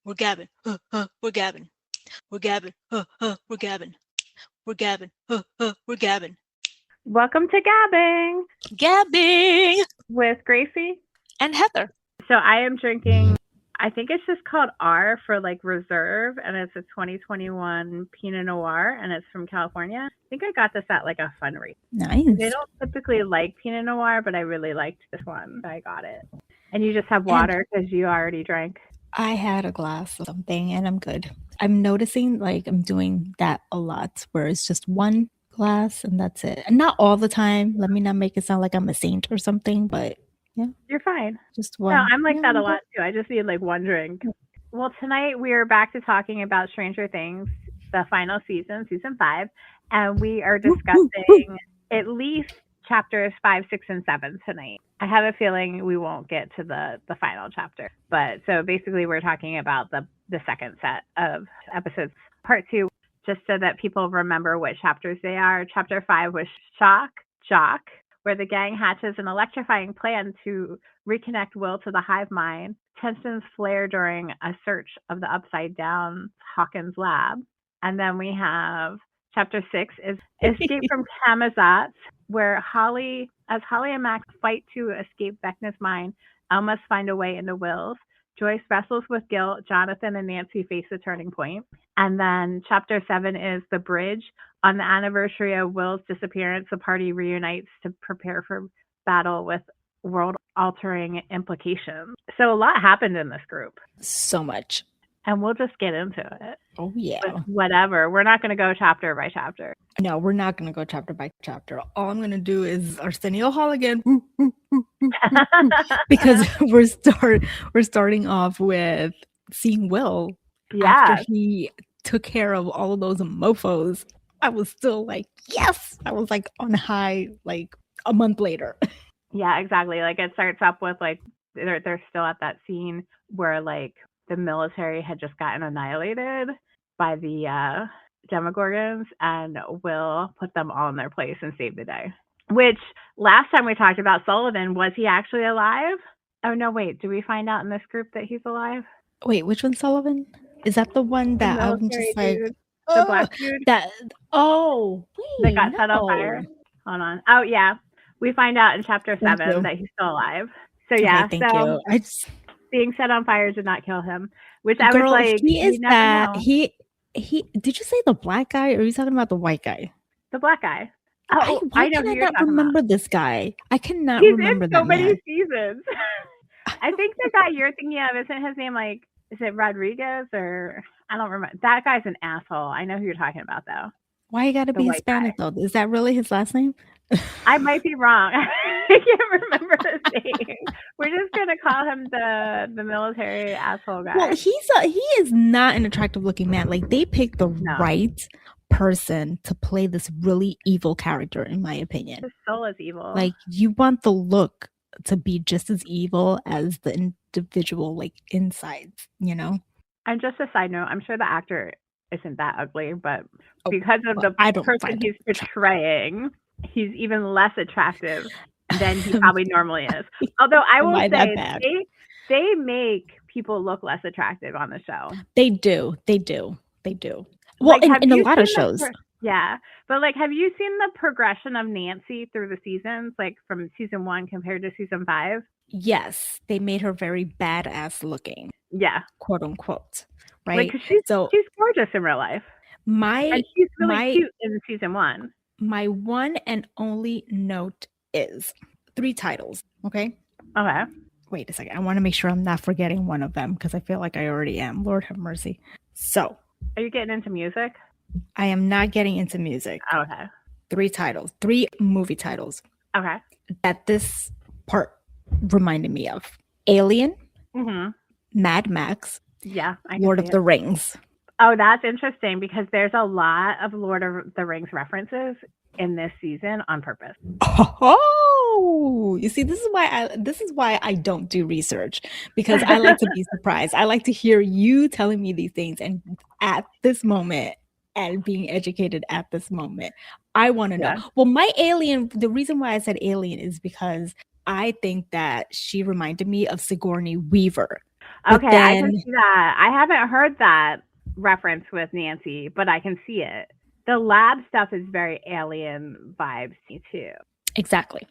We're gabbing. We're gabbing. We're gabbing. We're gabbing. We're gabbing. We're gabbing. Welcome to Gabbing Gabbing with Greicy and Heather. So I am drinking, I think it's just called R for like reserve, and it's a 2021 Pinot Noir, and it's from California. I think I got this at like a fundraiser. Nice. They don't typically like Pinot Noir, but I really liked this one, so I got it. And you just have water because you already drank. I had a glass of something and I'm good. I'm noticing like I'm doing that a lot where it's just one glass and that's it. And not all the time. Let me not make it sound like I'm a saint or something, but yeah. You're fine. Just one. No, I'm like that a lot too. I just need like one drink. Well, tonight we are back to talking about Stranger Things, the final season 5, and we are discussing at least chapters 5, 6, and 7 tonight. I have a feeling we won't get to the final chapter. But so basically we're talking about the second set of episodes. Part 2, just so that people remember what chapters they are. Chapter 5 was Shock, where the gang hatches an electrifying plan to reconnect Will to the hive mind. Tensions flare during a search of the upside down Hawkins lab. And then we have chapter 6 is Escape from Camazotz, where Holly and Max fight to escape Vecna's mind. Elle must find a way into Will's. Joyce wrestles with guilt. Jonathan and Nancy face a turning point. And then chapter 7 is The Bridge. On the anniversary of Will's disappearance, the party reunites to prepare for battle with world-altering implications. So a lot happened in this group. So much. And we'll just get into it. Oh, yeah. But whatever. We're not going to go chapter by chapter. No, we're not going to go chapter by chapter. All I'm going to do is Arsenio Hall again. Because we're starting off with seeing Will after he took care of all of those mofos. I was still like, yes! I was like on high like a month later. Yeah, exactly. Like it starts up with like, they're still at that scene where like the military had just gotten annihilated by the Demogorgons, and Will put them all in their place and saved the day. Which last time we talked about Sullivan, was he actually alive? Oh no, wait, do we find out in this group that he's alive? Wait, which one's Sullivan? Is that the one that I'm just like dude. The black dude? That wait, that got set on fire. Hold on. Oh yeah. We find out in chapter 7 that he's still alive. So yeah, okay, thank you. Being set on fire did not kill him. Which I was like, he is that know. He did you say the black guy or are you talking about the white guy? The black guy. Oh, I know. I cannot remember this guy. I cannot remember that. He's in so many seasons. I think the guy you're thinking of, isn't his name like, is it Rodriguez or I don't remember. That guy's an asshole. I know who you're talking about though. Why you gotta be Hispanic though? Is that really his last name? I might be wrong. I can't remember his name. We're just gonna call him the military asshole guy. Well, he is not an attractive looking man. Like they picked the right person to play this really evil character, in my opinion. His soul is evil. Like you want the look to be just as evil as the individual like insides, you know? And just a side note, I'm sure the actor isn't that ugly, but because of the person he's portraying, he's even less attractive than he probably normally is. Although I will say they make people look less attractive on the show. They do. Well, like, in a lot of shows. Yeah. But like, have you seen the progression of Nancy through the seasons, like from season 1 compared to season 5? Yes. They made her very badass looking. Yeah. Quote unquote. Right. Like, she's gorgeous in real life. And she's really cute in season 1. My one and only note is 3 titles. Okay. Wait a second. I want to make sure I'm not forgetting one of them because I feel like I already am. Lord have mercy. So. Are you getting into music? I am not getting into music. Okay. 3 titles. 3 movie titles. Okay. That this part reminded me of. Alien. Mm-hmm. Mad Max. Yeah. Lord of the Rings. Oh, that's interesting because there's a lot of Lord of the Rings references in this season on purpose. Oh, you see, this is why I don't do research, because I like to be surprised. I like to hear you telling me these things, and at this moment, and being educated at this moment, I want to know. Well, my alien, the reason why I said alien is because I think that she reminded me of Sigourney Weaver. But Okay, I can then see that. I haven't heard that reference with Nancy, but I can see it. The lab stuff is very alien vibes to me too. exactly.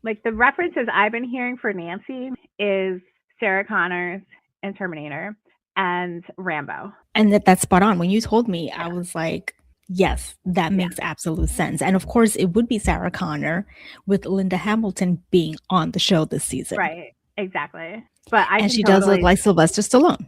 Like the references I've been hearing for Nancy is Sarah Connors in Terminator and Rambo. And that's spot on. When you told me, I was like, yes, that Yeah. makes absolute sense. And of course, it would be Sarah Connor with Linda Hamilton being on the show this season. Right. Exactly. But I And can she does look totally like Sylvester Stallone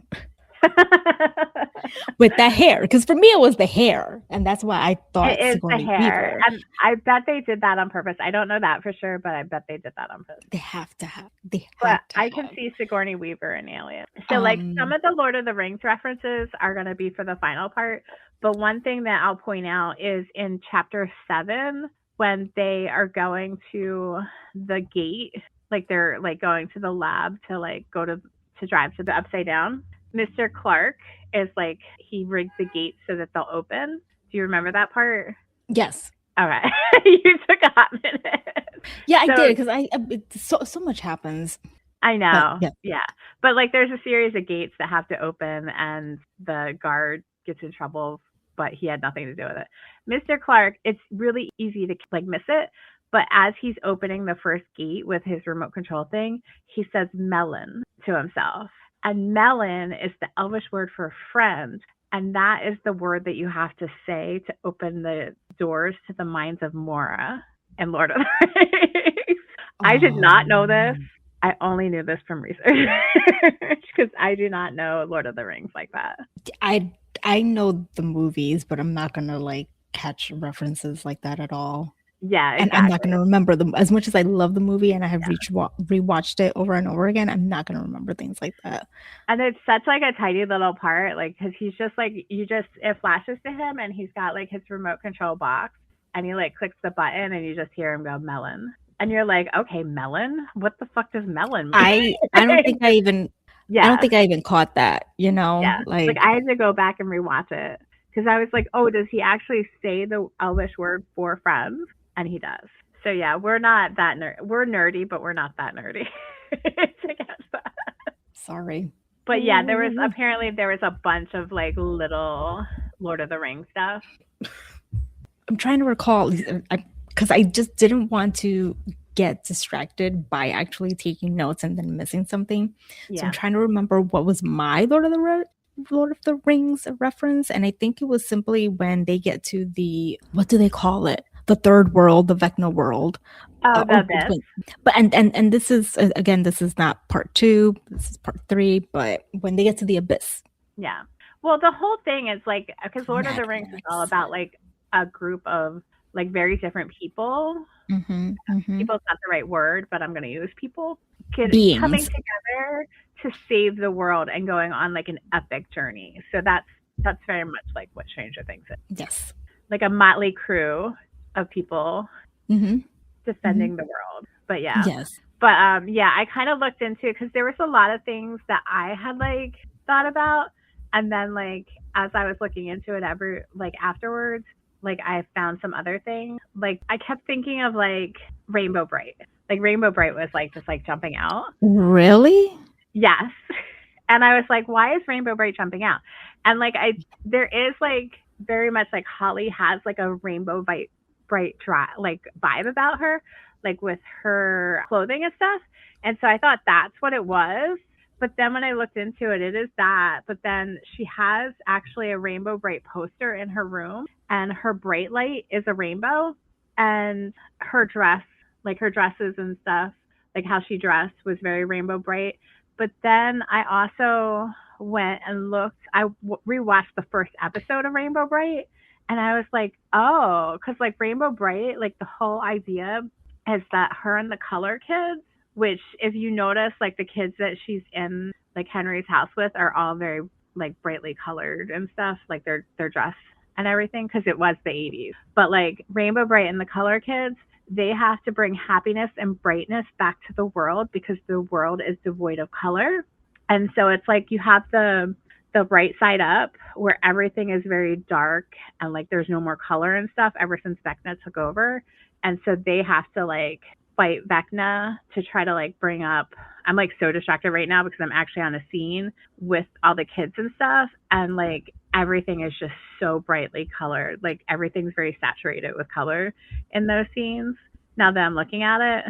with that hair. Because for me, it was the hair. And that's why I thought It is the Sigourney hair. Weaver. And I bet they did that on purpose. I don't know that for sure, but I bet they did that on purpose. They have to have. They But have to I can have. see Sigourney Weaver in Alien. So, like, some of the Lord of the Rings references are going to be for the final part. But one thing that I'll point out is in chapter 7, when they are going to the gate, like they're like going to the lab to like go to drive to the Upside Down. Mr. Clark is like, he rigged the gate so that they'll open. Do you remember that part? Yes. Okay. You took a hot minute. Yeah, I So- did because so much happens. I know. But, yeah. But like there's a series of gates that have to open and the guard gets in trouble, but he had nothing to do with it. Mr. Clark, it's really easy to like miss it. But as he's opening the first gate with his remote control thing, he says melon to himself. And melon is the Elvish word for friend. And that is the word that you have to say to open the doors to the minds of Mora in Lord of the Rings. I did not know this. I only knew this from research because I do not know Lord of the Rings like that. I know the movies, but I'm not gonna like catch references like that at all. Yeah, exactly. And I'm not gonna remember them as much as I love the movie and I have rewatched it over and over again. I'm not gonna remember things like that. And it's such like a tiny little part, like because he's just like it flashes to him and he's got like his remote control box and he like clicks the button and you just hear him go melon. And you're like, okay, melon? What the fuck does melon mean? I don't think I even I don't think I even caught that, you know? Yeah. Like I had to go back and rewatch it. Because I was like, oh, does he actually say the Elvish word for friends? And he does. So yeah, we're not that we're nerdy, but we're not that nerdy to catch that. Sorry. But yeah, there was a bunch of like little Lord of the Rings stuff. I'm trying to recall because I just didn't want to get distracted by actually taking notes and then missing something. Yeah. So I'm trying to remember what was my Lord of the Rings reference. And I think it was simply when they get to the, what do they call it? The third world, the Vecna world. Oh, the but and this is again, this is not part 2, this is part 3, but when they get to the abyss. Yeah. Well, the whole thing is like, because Lord of the Rings is all about like a group of like very different people. People's not the right word, but I'm going to use people. Beings. Coming together to save the world and going on like an epic journey. So that's very much like what Stranger Things is. Yes. Like a motley crew of people defending the world. But yeah. Yes. But yeah, I kind of looked into it because there was a lot of things that I had like thought about. And then like as I was looking into it afterwards, like I found some other things. Like I kept thinking of like Rainbow Bright. Like Rainbow Bright was like just like jumping out. Really? Yes. And I was like, why is Rainbow Bright jumping out? And like there is like very much like Holly has like a Rainbow Bright like vibe about her, like with her clothing and stuff. And so I thought that's what it was. But then when I looked into it, it is that. But then she has actually a Rainbow Bright poster in her room, and her bright light is a rainbow. And her dress, like her dresses and stuff, like how she dressed was very Rainbow Bright. But then I also went and looked. I rewatched the first episode of Rainbow Bright, and I was like, oh, because like Rainbow Bright, like the whole idea is that her and the color kids, which if you notice, like the kids that she's in like Henry's house with are all very like brightly colored and stuff, like their dress and everything, because it was the 80s. But like Rainbow Bright and the color kids, they have to bring happiness and brightness back to the world because the world is devoid of color. And so it's like you have the bright side up where everything is very dark and like there's no more color and stuff ever since Vecna took over. And so they have to like fight Vecna to try to like bring up, I'm like so distracted right now because I'm actually on a scene with all the kids and stuff, and like everything is just so brightly colored. Like everything's very saturated with color in those scenes. Now that I'm looking at it,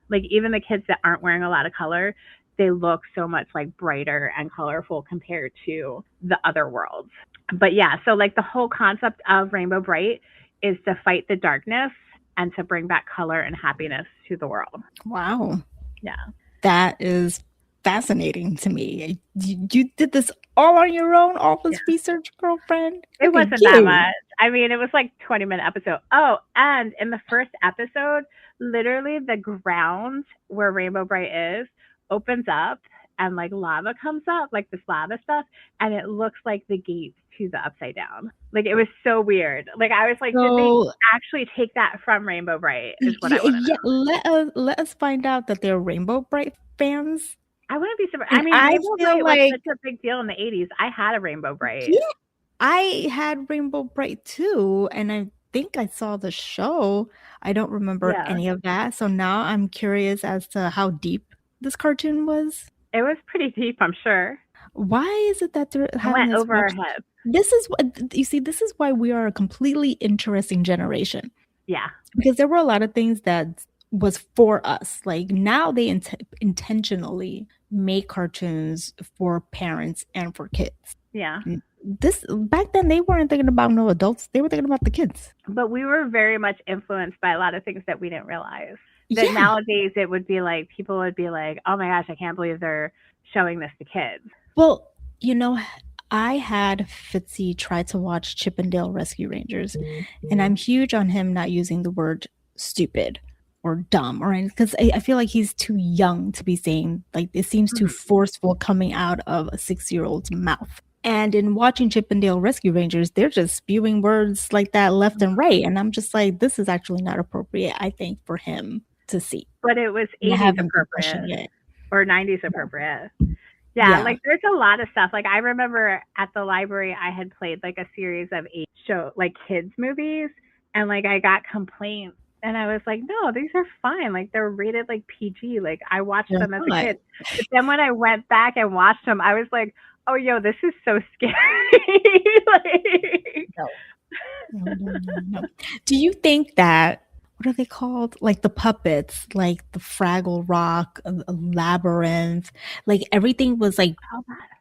like even the kids that aren't wearing a lot of color, they look so much like brighter and colorful compared to the other worlds. But yeah, so like the whole concept of Rainbow Bright is to fight the darkness and to bring back color and happiness to the world. Wow. Yeah. That is fascinating to me. You did this all on your own, all this research, girlfriend? It wasn't that much. I mean, it was like 20-minute episode. Oh, and in the first episode, literally the ground where Rainbow Bright is opens up and like lava comes up, like this lava stuff, and it looks like the gates to the Upside Down. Like it was so weird. Like I was like, did they actually take that from Rainbow Bright? Is what I want to know. Let us find out that they're Rainbow Bright fans. I wouldn't be surprised. I mean, Rainbow Bright was such a big deal in the 80s. I had a Rainbow Bright. Yeah, I had Rainbow Bright too, and I think I saw the show. I don't remember any of that. So now I'm curious as to how deep this cartoon was. It was pretty deep, I'm sure. Why is it that they're having went over our heads? This is what you see. This is why we are a completely interesting generation. Yeah, because there were a lot of things that was for us. Like now they intentionally make cartoons for parents and for kids. Yeah. This back then they weren't thinking about no adults. They were thinking about the kids. But we were very much influenced by a lot of things that we didn't realize. That nowadays it would be like, people would be like, oh my gosh, I can't believe they're showing this to kids. Well, you know, I had Fitzy try to watch Chip and Dale Rescue Rangers, and I'm huge on him not using the word stupid or dumb or anything, because I feel like he's too young to be saying, like, it seems too forceful coming out of a 6-year-old's mouth. And in watching Chip and Dale Rescue Rangers, they're just spewing words like that left and right. And I'm just like, this is actually not appropriate, I think, for him to see. But it was 80s appropriate or 90s appropriate. Yeah, like there's a lot of stuff. Like I remember at the library, I had played like a series of 8 like kids movies, and like I got complaints, and I was like, no, these are fine. Like they're rated like PG. Like I watched them as a kid. But then when I went back and watched them, I was like, oh, yo, this is so scary. Like, no. Do you think that, what are they called? Like the puppets, like the Fraggle Rock, Labyrinth, like everything was like,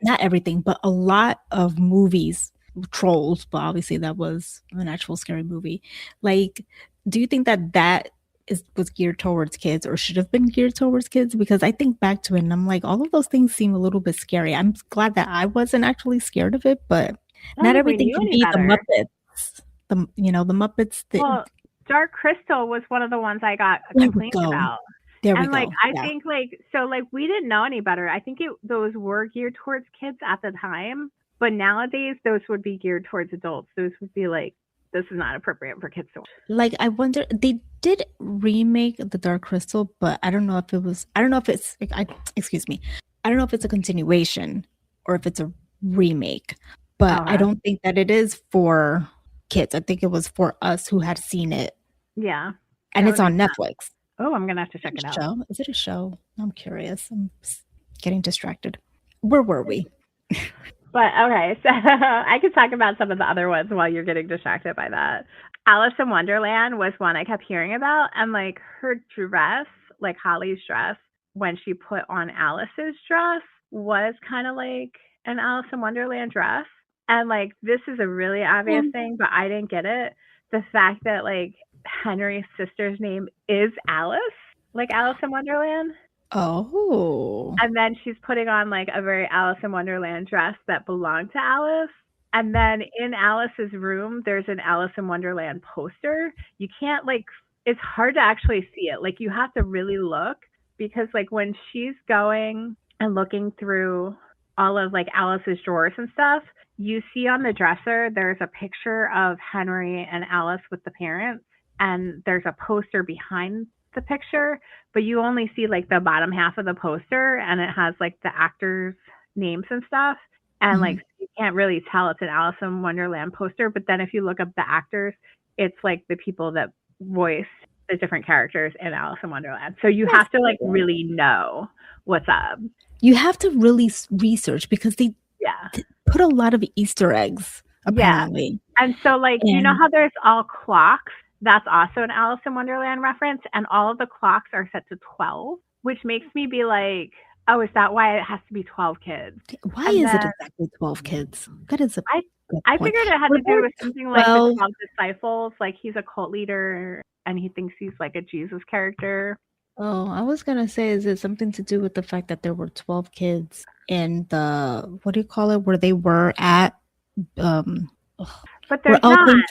not everything, but a lot of movies, Trolls, but obviously that was an actual scary movie. Like, do you think that was geared towards kids or should have been geared towards kids? Because I think back to it and I'm like, all of those things seem a little bit scary. I'm glad that I wasn't actually scared of it, but not everything can be the Muppets. The Muppets. Well, Dark Crystal was one of the ones I got complaints about. There we go. And I think we didn't know any better. I think those were geared towards kids at the time, but nowadays those would be geared towards adults. Those would be like, this is not appropriate for kids to watch. Like, I wonder, they did remake the Dark Crystal, but I don't know if it's I don't know if it's a continuation or if it's a remake, but I don't think that it is for kids. I think it was for us who had seen it. Yeah. And it's on Netflix. Oh, I'm going to have to check it out. Is it a show? I'm curious. I'm getting distracted. Where were we? But okay, so I could talk about some of the other ones while you're getting distracted by that. Alice in Wonderland was one I kept hearing about, and like her dress, like Holly's dress, when she put on Alice's dress was kind of like an Alice in Wonderland dress. And like, this is a really obvious thing, but I didn't get it. The fact that like Henry's sister's name is Alice, like Alice in Wonderland. Oh. And then she's putting on like a very Alice in Wonderland dress that belonged to Alice. And then in Alice's room, there's an Alice in Wonderland poster. You can't it's hard to actually see it. Like you have to really look, because like when she's going and looking through all of like Alice's drawers and stuff, you see on the dresser, there's a picture of Henry and Alice with the parents. And there's a poster behind the picture, but you only see like the bottom half of the poster, and it has like the actors' names and stuff, and like you can't really tell it's an Alice in Wonderland poster. But then if you look up the actors, it's like the people that voiced the different characters in Alice in Wonderland. So you have to like really know what's up. You have to really research because they put a lot of Easter eggs, apparently. Yeah. And so like, you know how there's all clocks? That's also an Alice in Wonderland reference. And all of the clocks are set to 12, which makes me be like, oh, is that why it has to be 12 kids? Why is it exactly 12 kids? That is I figured it had to do with something like the 12 disciples. Like he's a cult leader and he thinks he's like a Jesus character. Oh, I was going to say, is it something to do with the fact that there were 12 kids in the, what do you call it, where they were at? But there's not.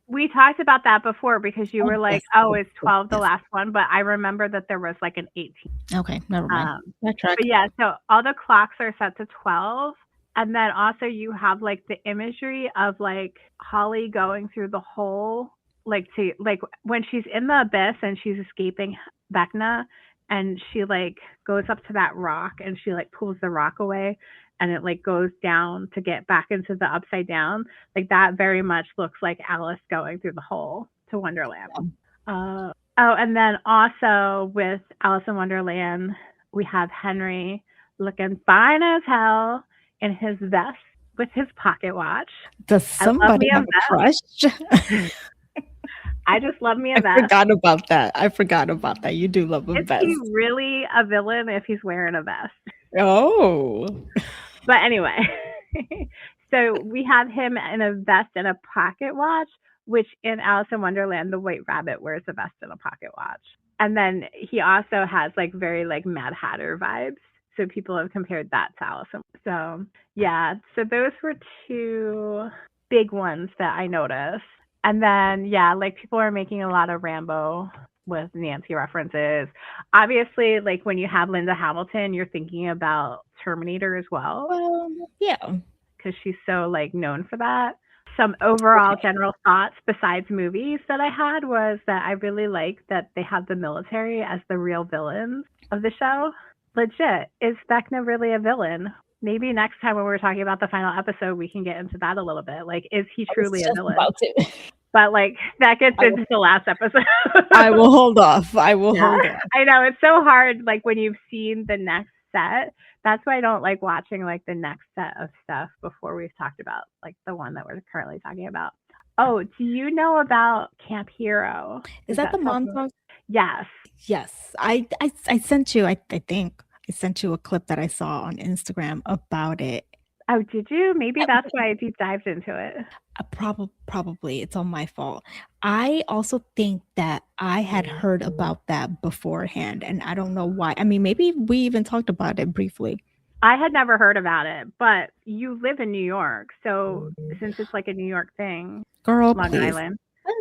We talked about that before because you were like, oh, is 12 the last one? But I remember that there was like an 18. Okay, never mind. But yeah, so all the clocks are set to 12. And then also you have like the imagery of like Holly going through the hole, like when she's in the abyss and she's escaping Vecna and she like goes up to that rock and she like pulls the rock away and it like goes down to get back into the upside down. Like that very much looks like Alice going through the hole to Wonderland. And then also with Alice in Wonderland, we have Henry looking fine as hell in his vest with his pocket watch. Does somebody have a crush? I just love me a vest. I forgot about that. You do love a vest. Is he really a villain if he's wearing a vest? Oh. But anyway, so we have him in a vest and a pocket watch, which in Alice in Wonderland, the White Rabbit wears a vest and a pocket watch. And then he also has like very like Mad Hatter vibes. So people have compared that to Alice. So yeah, so those were two big ones that I noticed. And then, yeah, like people are making a lot of Rambo with Nancy references. Obviously, like when you have Linda Hamilton, you're thinking about Terminator as well. Yeah. Because she's so like known for that. Some overall general thoughts besides movies that I had was that I really like that they have the military as the real villains of the show. Legit, is Vecna really a villain? Maybe next time when we're talking about the final episode, we can get into that a little bit. Like, is he truly a villain? But like that gets into the last episode. I will hold off. Hold off. I know it's so hard. Like when you've seen the next set, that's why I don't like watching like the next set of stuff before we've talked about like the one that we're currently talking about. Oh, do you know about Camp Hero? Is that the Montauk? Yes. Yes. I sent you. I think I sent you a clip that I saw on Instagram about it. Oh, did you? Maybe that's why I deep dived into it. Probably. It's on my fault. I also think that I had heard about that beforehand, and I don't know why. I mean, maybe we even talked about it briefly. I had never heard about it, but you live in New York, so since it's like a New York thing, girl, Long please. Island.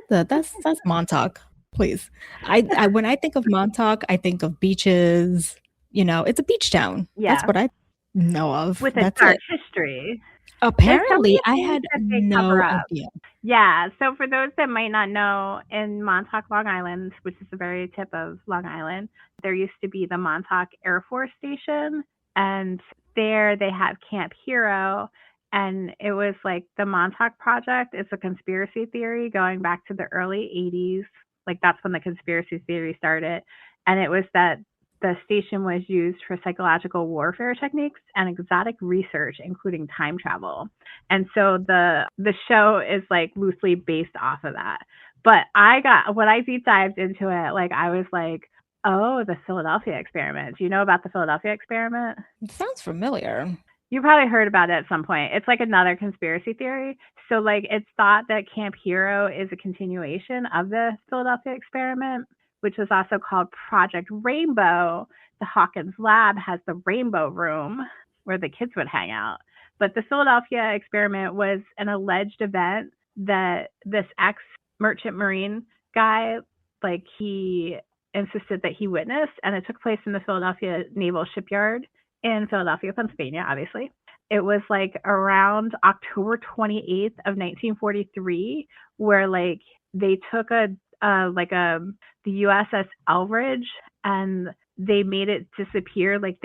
That's Montauk, please. I when I think of Montauk, I think of beaches. You know, it's a beach town. Yeah. That's what I know of. With a dark history. Apparently, I had no idea. Yeah, so for those that might not know, in Montauk, Long Island, which is the very tip of Long Island, there used to be the Montauk Air Force Station, and there they have Camp Hero, and it was like the Montauk Project. It's a conspiracy theory going back to the early 80s. Like that's when the conspiracy theory started, and it was that the station was used for psychological warfare techniques and exotic research, including time travel. And so the show is like loosely based off of that. But when I deep dived into it, like I was like, oh, the Philadelphia experiment. Do you know about the Philadelphia experiment? It sounds familiar. You probably heard about it at some point. It's like another conspiracy theory. So like it's thought that Camp Hero is a continuation of the Philadelphia experiment, which was also called Project Rainbow. The Hawkins Lab has the Rainbow Room where the kids would hang out. But the Philadelphia experiment was an alleged event that this ex-merchant marine guy, like he insisted that he witnessed, and it took place in the Philadelphia Naval Shipyard in Philadelphia, Pennsylvania, obviously. It was like around October 28th of 1943, where like they took the USS Elbridge and they made it disappear. Like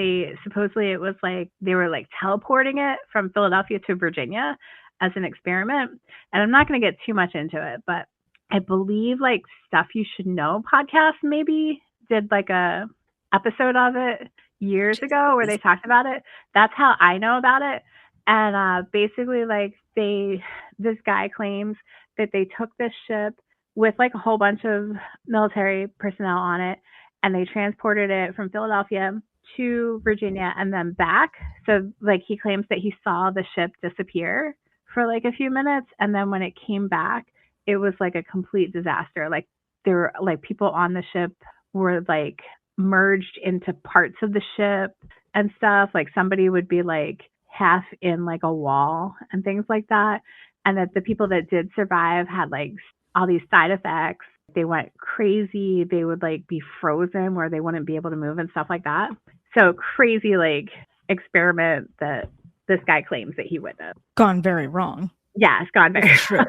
supposedly it was like they were like teleporting it from Philadelphia to Virginia as an experiment. And I'm not going to get too much into it, but I believe like Stuff You Should Know podcast maybe did like a episode of it years ago where they talked about it. That's how I know about it. And basically like this guy claims that they took this ship with like a whole bunch of military personnel on it, and they transported it from Philadelphia to Virginia and then back. So like he claims that he saw the ship disappear for like a few minutes, and then when it came back, it was like a complete disaster. Like there were like people on the ship were like merged into parts of the ship and stuff. Like somebody would be like half in like a wall and things like that. And that the people that did survive had like all these side effects. They went crazy. They would like be frozen where they wouldn't be able to move and stuff like that. So crazy like experiment that this guy claims that he witnessed. Gone very wrong. Yeah, it's gone very true.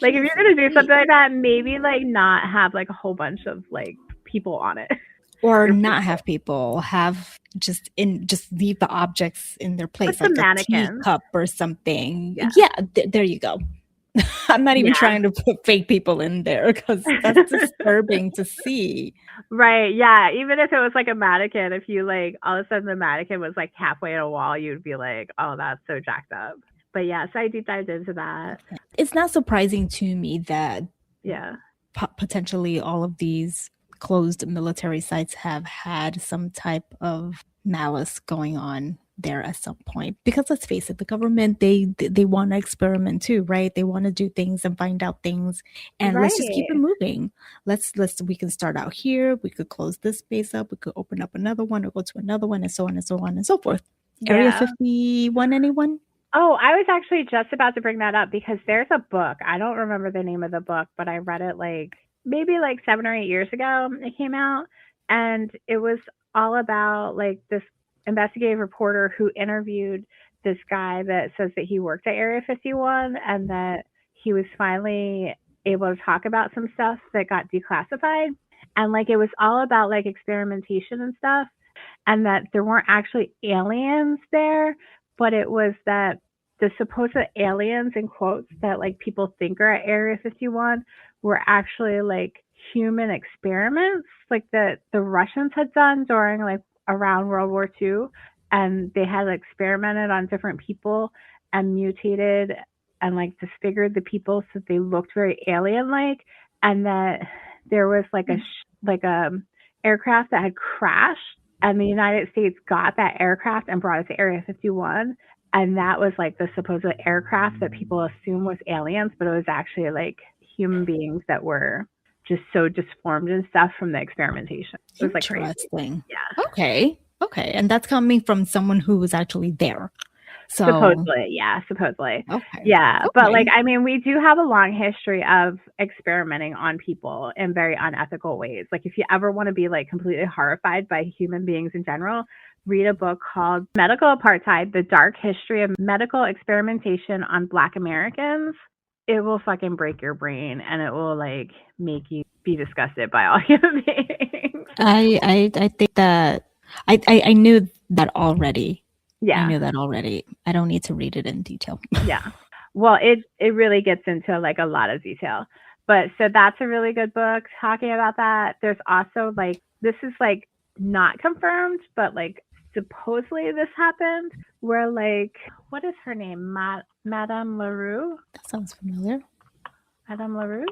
Like if you're gonna do something like that, maybe like not have like a whole bunch of like people on it. Or not have people, have just leave the objects in their place, like a teacup or something. Yeah, there you go. I'm not even trying to put fake people in there because that's disturbing to see. Right. Yeah. Even if it was like a mannequin, if you like all of a sudden the mannequin was like halfway in a wall, you'd be like, oh, that's so jacked up. But yeah, so I deep dived into that. It's not surprising to me that potentially all of these closed military sites have had some type of malice going on there at some point, because let's face it, the government, they want to experiment too, right? They want to do things and find out things, and let's just keep it moving. We can start out here, we could close this space up, we could open up another one or go to another one, and so on and so on and so forth. Area 51, anyone? Oh, I was actually just about to bring that up because there's a book. I don't remember the name of the book, but I read it like maybe like 7 or 8 years ago. It came out, and it was all about like this investigative reporter who interviewed this guy that says that he worked at Area 51 and that he was finally able to talk about some stuff that got declassified. And like it was all about like experimentation and stuff, and that there weren't actually aliens there, but it was that the supposed aliens, in quotes, that like people think are at Area 51 were actually like human experiments like that the Russians had done during like around World War II, and they had experimented on different people and mutated and like disfigured the people so they looked very alien-like, and that there was like a aircraft that had crashed, and the United States got that aircraft and brought it to Area 51, and that was like the supposed aircraft that people assume was aliens, but it was actually like human beings that were just so disformed and stuff from the experimentation. It was like interesting. Yeah. Okay. And that's coming from someone who was actually there. So supposedly. Okay. Yeah. Okay. But like, I mean, we do have a long history of experimenting on people in very unethical ways. Like if you ever want to be like completely horrified by human beings in general, read a book called Medical Apartheid: The Dark History of Medical Experimentation on Black Americans. It will fucking break your brain, and it will like make you be disgusted by all human beings. I think that I knew that already. Yeah. I knew that already. I don't need to read it in detail. Yeah. Well, it really gets into like a lot of detail. But so that's a really good book talking about that. There's also like, this is like not confirmed, but like supposedly this happened where like, what is her name? Madame LaRue? That sounds familiar. Madame LaRue?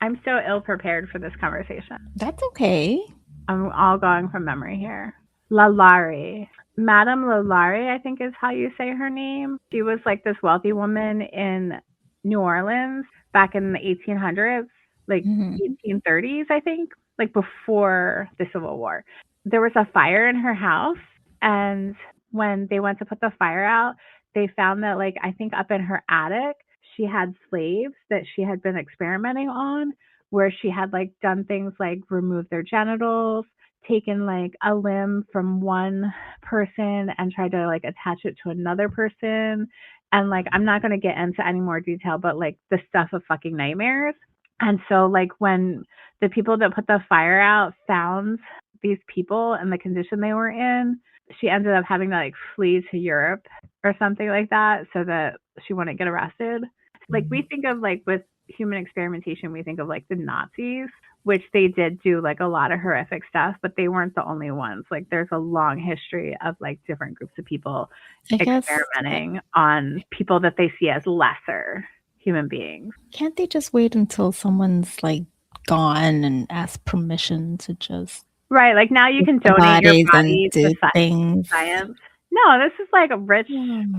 I'm so ill prepared for this conversation. That's okay. I'm all going from memory here. Lalaurie. Madame Lalaurie, I think is how you say her name. She was like this wealthy woman in New Orleans back in the 1800s, like 1830s, I think, like before the Civil War. There was a fire in her house, and when they went to put the fire out, they found that like, I think up in her attic, she had slaves that she had been experimenting on, where she had like done things like remove their genitals, taken like a limb from one person and tried to like attach it to another person. And like, I'm not going to get into any more detail, but like the stuff of fucking nightmares. And so like when the people that put the fire out found these people and the condition they were in, she ended up having to like flee to Europe or something like that so that she wouldn't get arrested. Like we think of like with human experimentation, we think of like the Nazis, which they did do like a lot of horrific stuff, but they weren't the only ones. Like there's a long history of like different groups of people experimenting on people that they see as lesser human beings. Can't they just wait until someone's like gone and ask permission to just right? Like now you can donate your body to things. Science. No, this is like a rich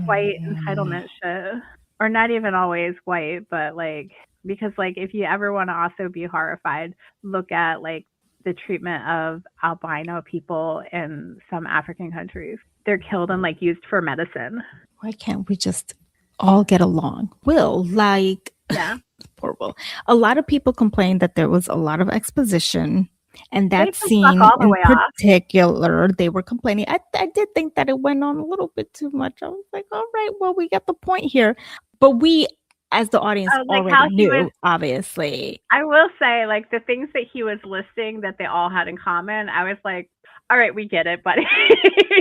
white entitlement shit, or not even always white, but like because like if you ever want to also be horrified, look at like the treatment of albino people in some African countries. They're killed and like used for medicine. Why can't we just all get along? Will, like, yeah. Poor Will. A lot of people complained that there was a lot of exposition, and that scene in particular, they were complaining. I did think that it went on a little bit too much. I was like, all right, well, we got the point here. But we, as the audience, already knew, obviously. I will say, like, the things that he was listing that they all had in common, I was like, all right, we get it, buddy.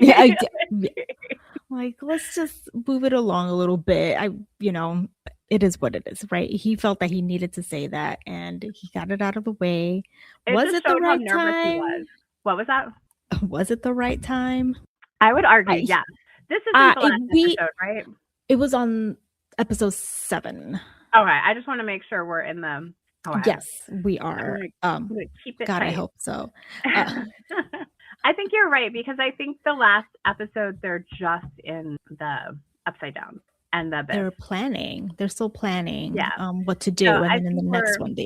Yeah, like, let's just move it along a little bit. It is what it is, right? He felt that he needed to say that, and he got it out of the way. Was it the right time? What was that? Was it the right time? I would argue, yes. This is the last episode, right? It was on episode 7. Okay, I just want to make sure we're in the. Yes, we are. Keep it God, tight. I hope so. I think you're right, because I think the last episode they're just in the Upside Down and the they're planning. They're still planning. Yeah. What to do, so and then in the next one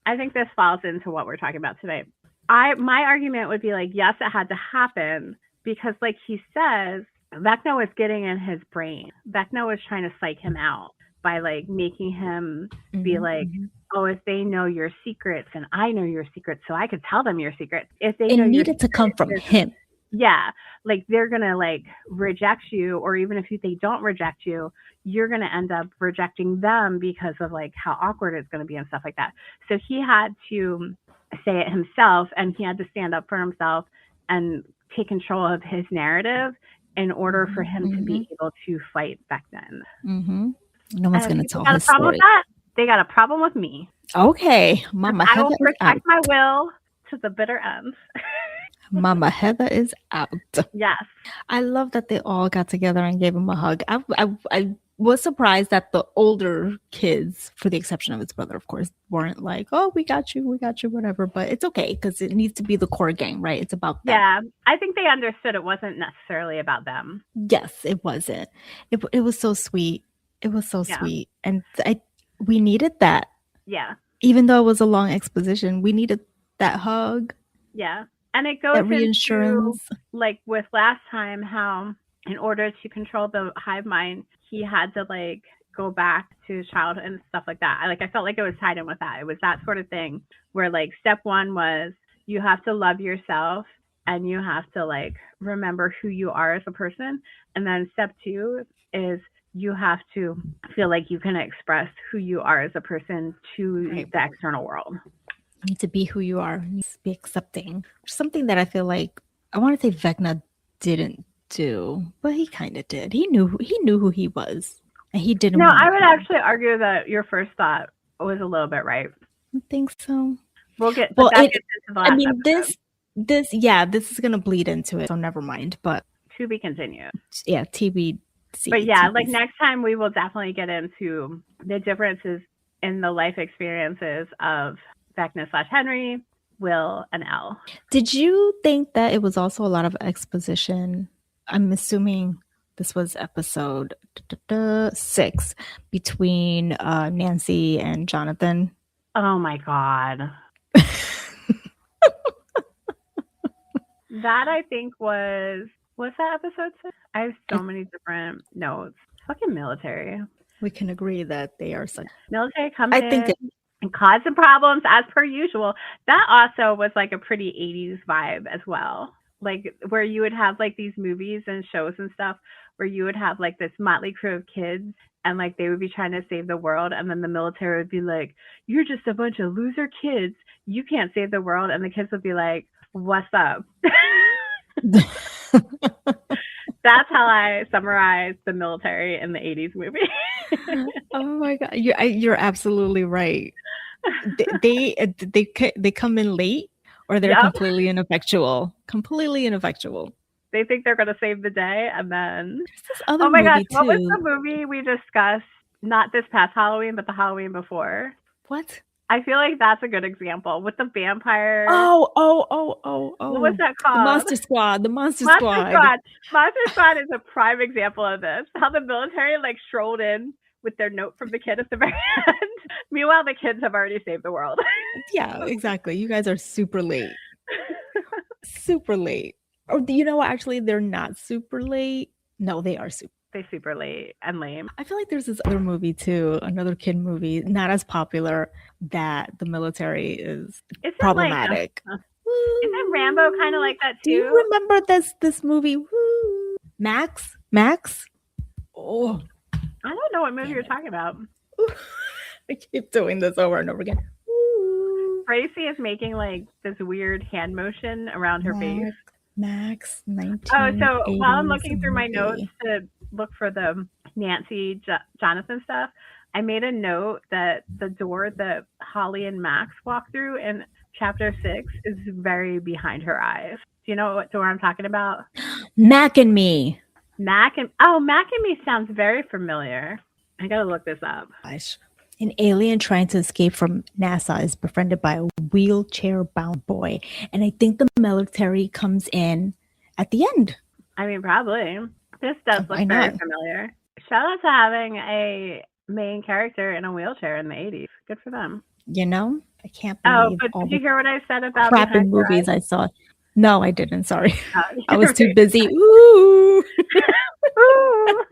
I think this falls into what we're talking about today. My argument would be like, yes, it had to happen because, like he says, Vecna was getting in his brain. Vecna was trying to psych him out by like making him be like, oh, if they know your secrets and I know your secrets, so I could tell them your secrets. If they know needed to come from him. Yeah, like they're gonna like reject you, or even if they don't reject you, you're gonna end up rejecting them because of like how awkward it's gonna be and stuff like that. So he had to say it himself, and he had to stand up for himself and take control of his narrative in order for him to be able to fight Vecna. No one's gonna tell his story. With that? They got a problem with me. Okay, Mama Heather. I will protect my will to the bitter end. Mama Heather is out. Yes. I love that they all got together and gave him a hug. I was surprised that the older kids, for the exception of his brother, of course, weren't like, oh, we got you, whatever. But it's okay because it needs to be the core gang, right? It's about them. Yeah, I think they understood it wasn't necessarily about them. Yes, it wasn't. It was so sweet. It was so sweet. And we needed that. Yeah. Even though it was a long exposition, we needed that hug. Yeah. And it goes into, like with last time, how in order to control the hive mind, he had to like go back to childhood and stuff like that. I felt like it was tied in with that. It was that sort of thing where like step 1 was you have to love yourself and you have to like remember who you are as a person. And then step 2 is you have to feel like you can express who you are as a person to the external world. You need to be who you are. You need to be accepting. Something that I feel like I want to say Vecna didn't do, but he kind of did. He knew who he was, and he didn't. No, I would actually argue that your first thought was a little bit right. I think so. We'll get. Well, this is gonna bleed into it, so never mind. But to be continued. Yeah, TBC. But yeah, like next time we will definitely get into the differences in the life experiences of Vecna/Henry, Will, and Elle. Did you think that it was also a lot of exposition? I'm assuming this was episode 6 between Nancy and Jonathan. Oh my God. That I think was that episode 6? I have so many different notes. Fucking military. We can agree that they are such. Military comes in and cause some problems as per usual. That also was like a pretty 80s vibe as well. Like where you would have like these movies and shows and stuff where you would have like this motley crew of kids and like they would be trying to save the world, and then the military would be like, you're just a bunch of loser kids, you can't save the world, and the kids would be like, what's up? That's how I summarize the military in the 80s movie. Oh my god, you're absolutely right. They come in late, or they're Yep. completely ineffectual. Completely ineffectual. They think they're gonna save the day, and then There's this other oh my gosh, movie what was too. the movie we discussed? Not this past Halloween, but the Halloween before. What? I feel like that's a good example with the vampire. Oh. What was that The called? Monster Squad. The Monster Monster Squad. Squad. Monster Squad is a prime example of this. How the military like strolled in with their note from the kid at the very end. Meanwhile, the kids have already saved the world. Yeah, exactly. You guys are super late. Super late. Or you know what? Actually, they're not super late. No, they are super. They super late and lame. I feel like there's this other movie too, another kid movie, not as popular, that the military is problematic. Isn't Rambo kind of like that too? Do you remember this movie? Woo. Max? Oh, I don't know what movie you're talking about. I keep doing this over and over again. Greicy is making like this weird hand motion around her face. Max 19. Oh, so while I'm looking through my notes to look for the Nancy Jonathan stuff, I made a note that the door that Holly and Max walk through in chapter 6 is very behind her eyes. Do you know what door I'm talking about? Mac and Me. Mac and Me sounds very familiar. I gotta look this up. An alien trying to escape from NASA is befriended by a wheelchair-bound boy, and I think the military comes in at the end. I mean, probably. This does look very familiar. Shout out to having a main character in a wheelchair in the 80s. Good for them. You know, I can't believe. Oh, but did you hear what I said about crappy movies I saw? No, I didn't. Sorry, I was too busy. Ooh. Ooh.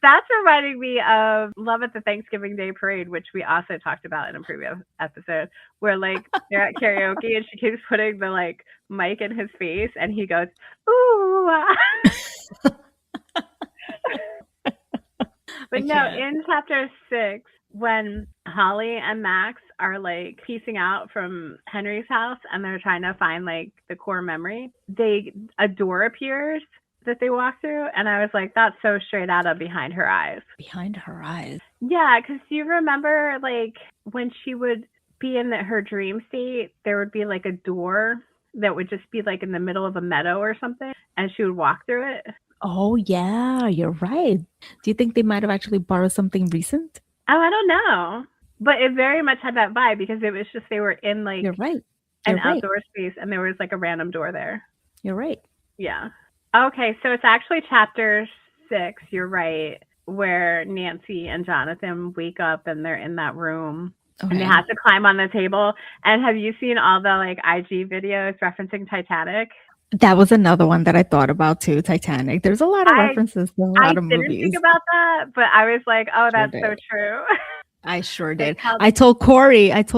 That's reminding me of Love at the Thanksgiving Day Parade, which we also talked about in a previous episode, where like they're at karaoke and she keeps putting the like mic in his face and he goes, ooh. But no, in chapter 6, when Holly and Max are like piecing out from Henry's house and they're trying to find like the core memory, a door appears that they walk through, and I was like, that's so straight out of Behind Her Eyes. Behind Her Eyes. Yeah, because do you remember like when she would be in her dream state, there would be like a door that would just be like in the middle of a meadow or something, and she would walk through it. Oh yeah, you're right. Do you think they might have actually borrowed something recent? Oh, I don't know, but it very much had that vibe because it was just they were in like an outdoor space and there was like a random door there. You're right. Yeah. Okay, so it's actually chapter 6, you're right, where Nancy and Jonathan wake up and they're in that room and they have to climb on the table. And have you seen all the like IG videos referencing Titanic? That was another one that I thought about too, Titanic. There's a lot of references to a lot of movies. I didn't think about that, but I was like, oh, that's so true. I sure did. I told Corey at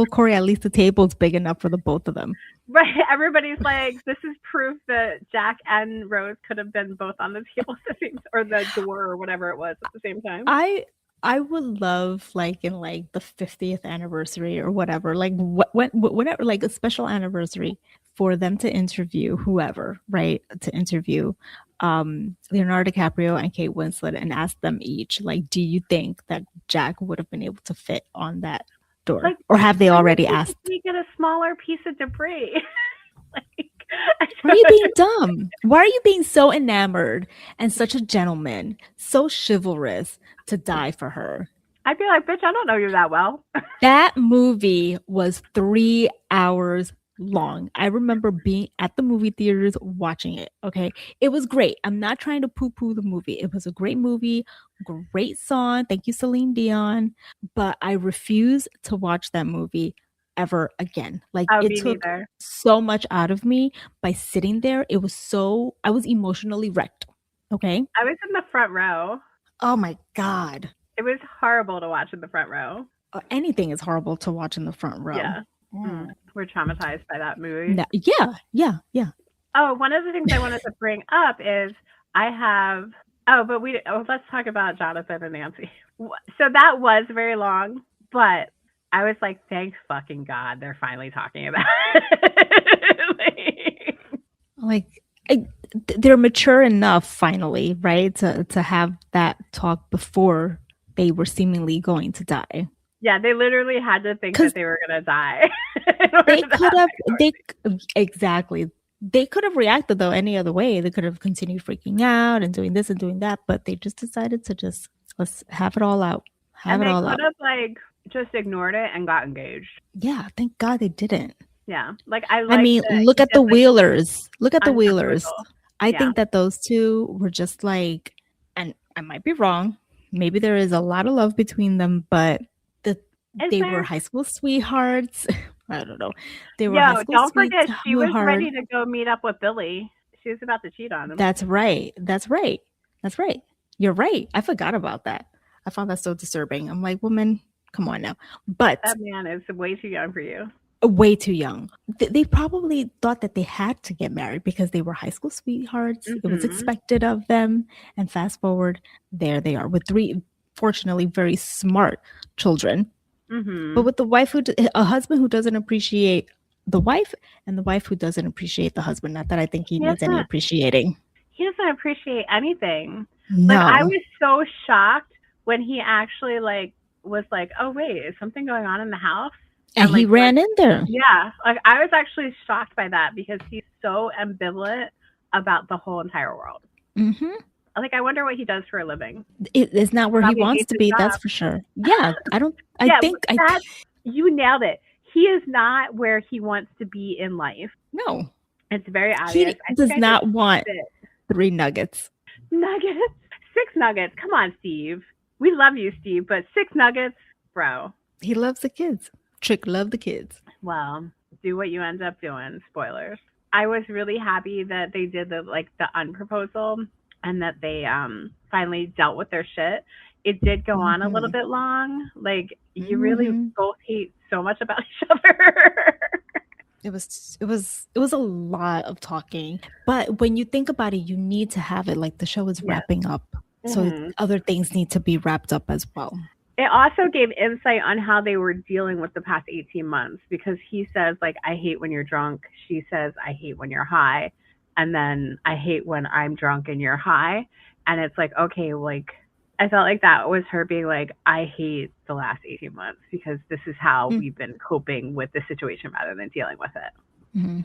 least the table's big enough for the both of them. Right. Everybody's like, this is proof that Jack and Rose could have been both on the table or the door or whatever it was at the same time. I would love like in like the 50th anniversary or whatever, like whenever, like a special anniversary for them to interview whoever, right? To interview Leonardo DiCaprio and Kate Winslet and ask them each, like, do you think that Jack would have been able to fit on that door? Like, or have they already asked? We get a smaller piece of debris. Why are you being dumb? Why are you being so enamored and such a gentleman, so chivalrous to die for her? I'd be like, bitch, I don't know you that well. That movie was 3 hours long. I remember being at the movie theaters watching it. Okay. It was great. I'm not trying to poo-poo the movie. It was a great movie, great song. Thank you, Celine Dion. But I refuse to watch that movie ever again. Like it took so much out of me by sitting there. I was emotionally wrecked. Okay. I was in the front row. Oh my God. It was horrible to watch in the front row. Anything is horrible to watch in the front row. Yeah. We're traumatized by that movie. No, yeah. Oh, one of the things I wanted to bring up is let's talk about Jonathan and Nancy. So that was very long, but I was like, thank fucking God they're finally talking about it. Like, they're mature enough finally, right, to have that talk before they were seemingly going to die. Yeah, they literally had to think Because that they were gonna die in order they to could have have, that exactly. They could have reacted though any other way. They could have continued freaking out and doing this and doing that, but they just decided to just let's have it all out. Have And it they all could out. have like just ignored it and got engaged. Yeah, thank God they didn't. Yeah, like I I like mean, that look he at did the like Wheelers. Look at the Wheelers. uncontroversial. I Yeah, think that those two were just like, and I might be wrong. Maybe there is a lot of love between them, but the is they were there? high school sweethearts. I don't know. They were high Yo, school don't forget she was sweetheart. ready to go meet up with Billy. She was about to cheat on him. That's right. That's right. That's right. You're right. I forgot about that. I found that so disturbing. I'm like, woman, come on now. But That man is way too young for you. way too young. They probably thought that they had to get married because they were high school sweethearts. It was expected of them. And fast forward, there they are with three, fortunately, very smart children. But with a husband who doesn't appreciate the wife, and the wife who doesn't appreciate the husband. Not that I think he needs any appreciating. He doesn't appreciate anything. No. Like I was so shocked when he actually like was like, "Oh wait, is something going on in the house?" And he like ran in there. Yeah, like I was actually shocked by that because he's so ambivalent about the whole entire world. Mm-hmm. Like I wonder what he does for a living. It's not where he Probably wants hates to his be. job. That's for sure. Yeah, I don't. I Yeah, think you nailed it. He is not where he wants to be in life. no. It's very obvious. He does not want 3 nuggets. Nuggets. 6 nuggets. Come on, Steve. We love you, Steve, but 6 nuggets, bro. He loves the kids. Trick love the kids. Well, do what you end up doing. Spoilers. I was really happy that they did the unproposal and that they finally dealt with their shit. It did go on a little bit long. Like you really both hate so much about each other. It was a lot of talking. But when you think about it, you need to have it like the show is wrapping up. So other things need to be wrapped up as well. It also gave insight on how they were dealing with the past 18 months because he says, like, I hate when you're drunk. She says, I hate when you're high. And then I hate when I'm drunk and you're high. And it's like, okay, like, I felt like that was her being like, I hate the last 18 months because this is how we've been coping with the situation rather than dealing with it. Mm-hmm.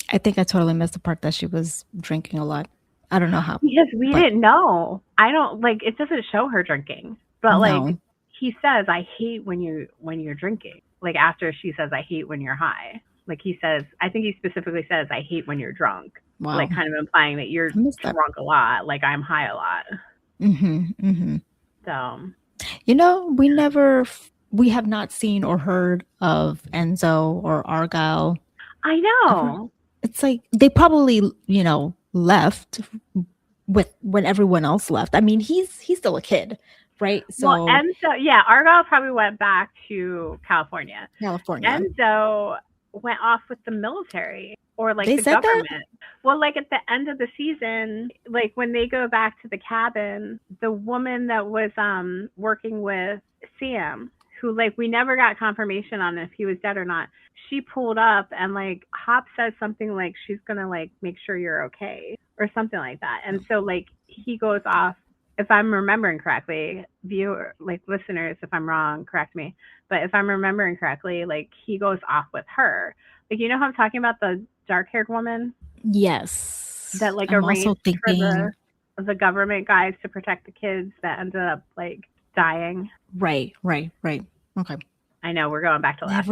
I think I totally missed the part that she was drinking a lot. I don't know how. Because we didn't know. I don't, like, it doesn't show her drinking. But, like, he says, I hate when you're drinking. Like, after she says, I hate when you're high. Like, he says, I think he specifically says, I hate when you're drunk. Wow. Like, kind of implying that you're drunk a lot. Like, I'm high a lot. Mm-hmm, mm-hmm. So, you know, we have not seen or heard of Enzo or Argyle. I know. It's like they probably, left when everyone else left. I mean, he's still a kid, right? So well, Enzo, yeah, Argyle probably went back to California. Enzo went off with the military or like the government. Well, like at the end of the season, like when they go back to the cabin, the woman that was working with Sam, who like we never got confirmation on if he was dead or not, she pulled up and like Hop says something like she's gonna like make sure you're okay or something like that. And so like he goes off, if I'm remembering correctly, listeners, if I'm wrong, correct me. But if I'm remembering correctly, like he goes off with her. Like, you know how I'm talking about the dark-haired woman? Yes. That like arranged for the government guys to protect the kids that ended up like dying. Right. Okay. I know we're going back to last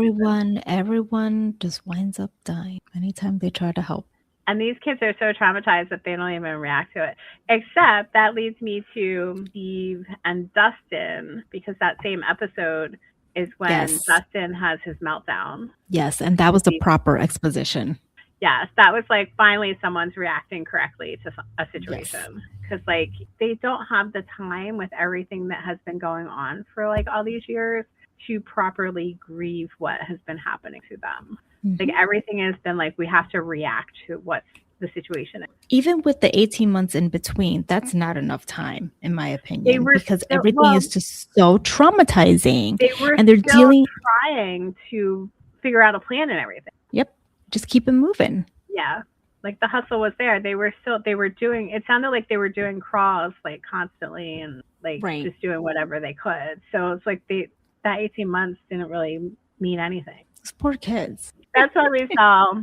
Everyone just winds up dying anytime they try to help. And these kids are so traumatized that they don't even react to it. Except that leads me to Steve and Dustin, because that same episode is when Dustin has his meltdown. Yes, and that was the proper exposition. Yes, that was like finally someone's reacting correctly to a situation. Because like they don't have the time with everything that has been going on for like all these years to properly grieve what has been happening to them. Like everything has been like we have to react to what the situation is. Even with the 18 months in between, that's not enough time, in my opinion, because everything is just so traumatizing. They're still trying to figure out a plan and everything. Yep, just keep it moving. Yeah, Like the hustle was there. They were doing, it sounded like they were doing crawls like constantly and like Right. just doing whatever they could. So it's like that 18 months didn't really mean anything. Those poor kids. That's what we saw.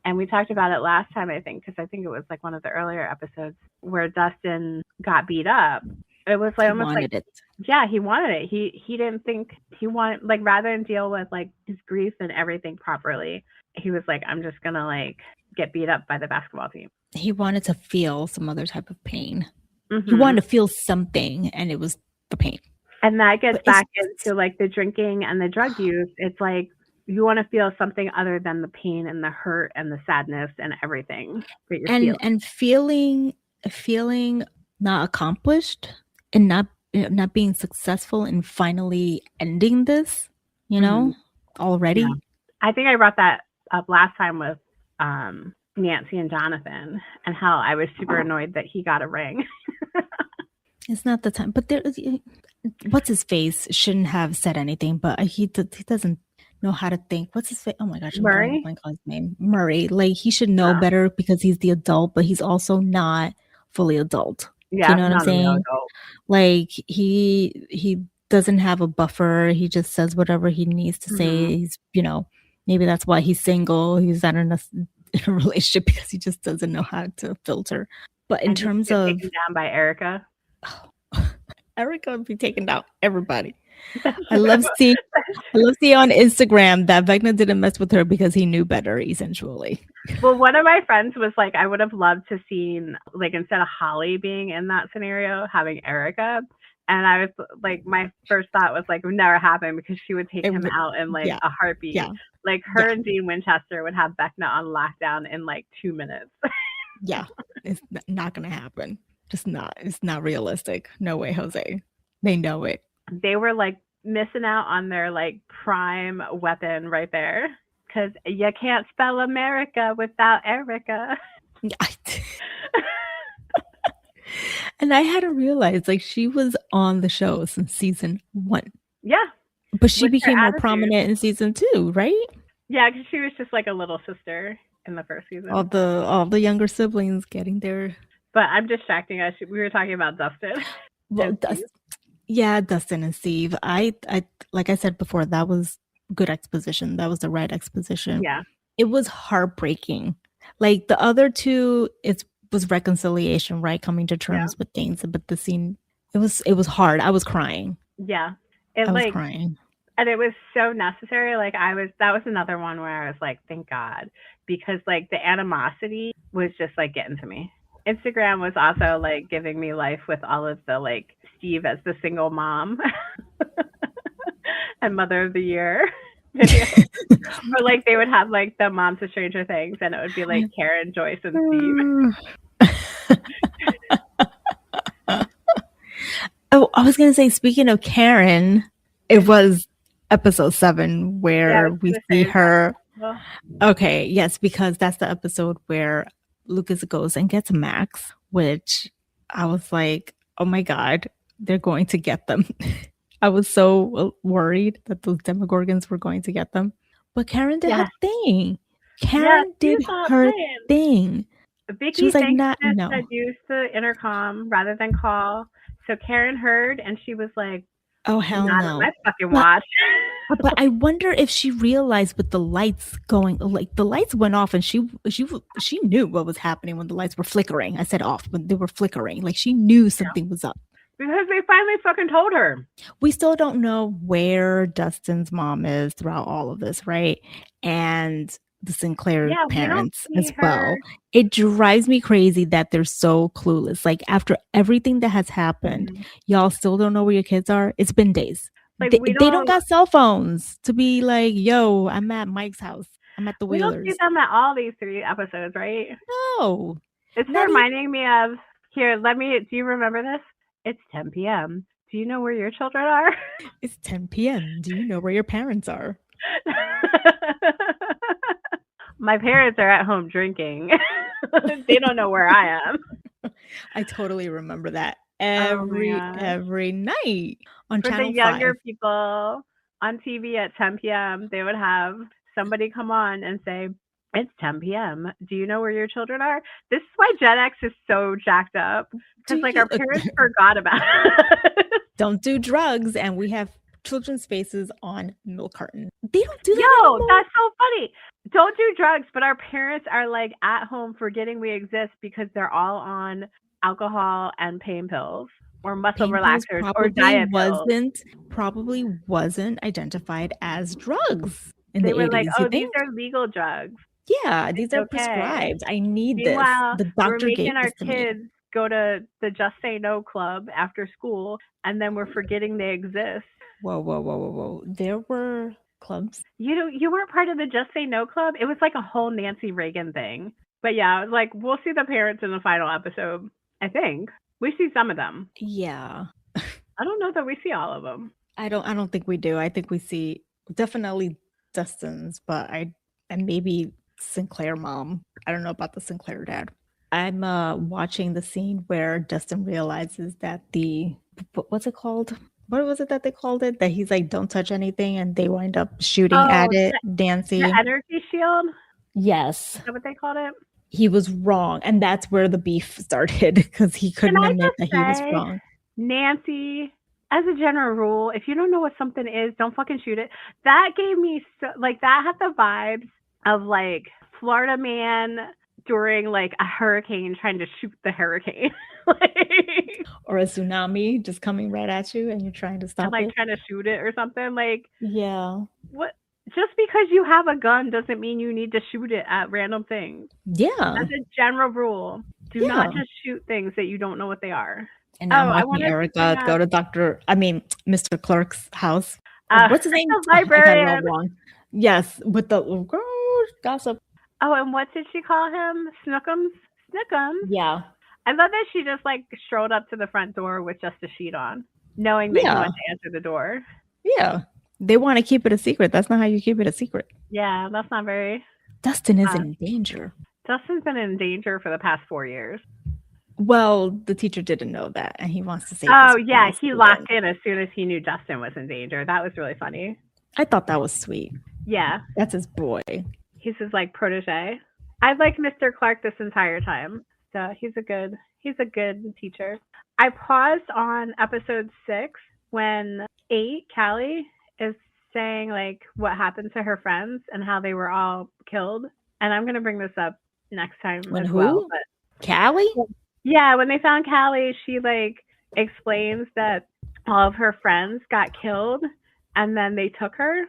And we talked about it last time, I think, because I think it was like one of the earlier episodes where Dustin got beat up. It was like He almost wanted like, it. yeah, he wanted it. He didn't think he wanted, like, rather than deal with like his grief and everything properly, he was like, I'm just gonna like get beat up by the basketball team. He wanted to feel some other type of pain. Mm-hmm. He wanted to feel something, and it was the pain. And that gets But back into like the drinking and the drug use. It's like you want to feel something other than the pain and the hurt and the sadness and everything that you're feeling. And feeling not accomplished and not being successful in finally ending this, already. Yeah. I think I brought that up last time with Nancy and Jonathan and how I was super annoyed that he got a ring. It's not the time, but what's his face shouldn't have said anything, but he doesn't know how to think. What's his face? Oh my gosh, I'm drawing a blank on his name. Murray. Like, he should know better because he's the adult, but he's also not fully adult. Yeah, do you know what I'm saying? Like, he doesn't have a buffer. He just says whatever he needs to say. He's, maybe that's why he's single. He's not in a relationship because he just doesn't know how to filter. But in terms of taken down by Erica. Erica would be taking down everybody. I love seeing on Instagram that Vecna didn't mess with her because he knew better, essentially. Well, one of my friends was like, I would have loved to seen, like, instead of Holly being in that scenario, having Erica. And I was like, my first thought was like, it would never happen because she would take him out in like a heartbeat. Yeah. Like her and Dean Winchester would have Vecna on lockdown in like 2 minutes. Yeah, it's not going to happen. Just not. It's not realistic. No way, Jose. They know it. They were like missing out on their like prime weapon right there because you can't spell America without Erica. And I hadn't realized like she was on the show since season 1. Yeah. But she became more prominent in season 2, right? Yeah, because she was just like a little sister in the first season. All the younger siblings getting their... But I'm distracting us. We were talking about Dustin. Well, Dustin and Steve. I like I said before, that was good exposition. That was the right exposition. Yeah. It was heartbreaking. Like the other two, it was reconciliation, right? Coming to terms with things. But the scene, it was hard. I was crying. Yeah. I was crying. And it was so necessary. Like that was another one where I was like, thank God. Because like the animosity was just like getting to me. Instagram was also like giving me life with all of the like Steve as the single mom and mother of the year videos. Or like they would have like the moms of Stranger Things and it would be like Karen, Joyce, and Steve. Oh, I was gonna say, speaking of Karen, it was episode 7 where we see her. Okay, yes, because that's the episode where Lucas goes and gets Max, which I was like, oh my God, they're going to get them. I was so worried that those Demogorgons were going to get them. But Karen did her thing. Karen did her thing. Vicky she was like, no. Had used the intercom rather than call. So Karen heard and she was like, oh, hell not no. on my fucking watch. But I wonder if she realized with the lights going, like the lights went off and she knew what was happening when the lights were flickering. I said off, when they were flickering. Like she knew something was up. Because they finally fucking told her. We still don't know where Dustin's mom is throughout all of this, right? And the Sinclair parents as well. It drives me crazy that they're so clueless. Like after everything that has happened, y'all still don't know where your kids are. It's been days. Like, they don't got cell phones to be like, yo, I'm at Mike's house. I'm at the Wheelers. We don't see them at all these 3 episodes, right? No. It's reminding me of, do you remember this? It's 10 p.m. Do you know where your children are? It's 10 p.m. Do you know where your parents are? My parents are at home drinking. They don't know where I am. I totally remember that. Every night on For Channel 5. The younger people on TV at 10 p.m., they would have somebody come on and say, It's 10 p.m. Do you know where your children are? This is why Gen X is so jacked up. Because, like, our parents forgot about it. Don't do drugs, and we have children's faces on milk carton. They don't do that Yo, anymore. that's so funny. Don't do drugs, but our parents are, like, at home forgetting we exist because they're all on alcohol and pain pills or muscle Pain pills relaxers or diet pills. probably wasn't identified as drugs in They the were like, 80s. oh, You these think? are legal drugs. Yeah, these It's are okay. prescribed. I need this. Meanwhile, The we're doctor gave making our this to me. kids go to the Just Say No club after school, and then we're forgetting they exist. Whoa. There were clubs. You weren't part of the Just Say No club? It was like a whole Nancy Reagan thing. But yeah, it was like, we'll see the parents in the final episode, I think. We see some of them. Yeah. I don't know that we see all of them. I don't think we do. I think we see definitely Dustin's, but and maybe Sinclair mom. I don't know about the Sinclair dad. I'm watching the scene where Dustin realizes that what's it called? What was it that they called it? That he's like, don't touch anything, and they wind up shooting at it. Nancy. The energy shield? Yes. Is that what they called it? He was wrong, and that's where the beef started because he couldn't admit that he was wrong. Nancy, as a general rule, if you don't know what something is, don't fucking shoot it. That gave me that had the vibes of like Florida man during like a hurricane trying to shoot the hurricane. Or a tsunami just coming right at you and you're trying to stop it. Like trying to shoot it or something. Like, yeah. What? Just because you have a gun doesn't mean you need to shoot it at random things. Yeah. As a general rule, do not just shoot things that you don't know what they are. And now I'm watching Erica go to Mr. Clark's house. What's his name? Librarian. Yes, with the girl gossip. Oh, and what did she call him? Snookums? Yeah. I love that she just like strolled up to the front door with just a sheet on, knowing that he wanted to answer the door. Yeah. They want to keep it a secret. That's not how you keep it a secret. Yeah, that's not very... Dustin is in danger. Dustin's been in danger for the past 4 years. Well, the teacher didn't know that, and he wants to say... Oh, yeah, he locked in as soon as he knew Dustin was in danger. That was really funny. I thought that was sweet. Yeah. That's his boy. He's his, like, protege. I've liked Mr. Clark this entire time. So he's a good teacher. I paused on episode 6 when 8, Callie, is saying like what happened to her friends and how they were all killed. And I'm gonna bring this up next time when as who? well. But Callie? Yeah, when they found Callie, she like explains that all of her friends got killed and then they took her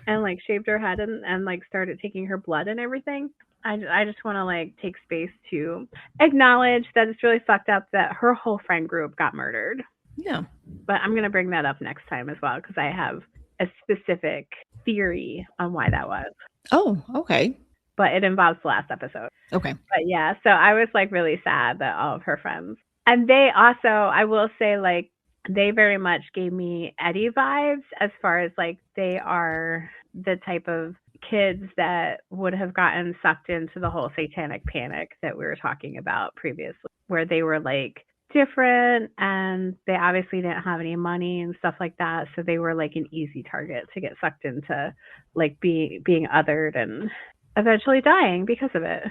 and like shaved her head and like started taking her blood and everything. I just want to like take space to acknowledge that it's really fucked up that her whole friend group got murdered. Yeah. But I'm going to bring that up next time as well because I have a specific theory on why that was. Oh, okay. But it involves the last episode. Okay. But yeah, so I was like really sad that all of her friends. And they also, I will say, like, they very much gave me Eddie vibes as far as like they are the type of kids that would have gotten sucked into the whole satanic panic that we were talking about previously, where they were like different and they obviously didn't have any money and stuff like that, so they were like an easy target to get sucked into like being othered and eventually dying because of it.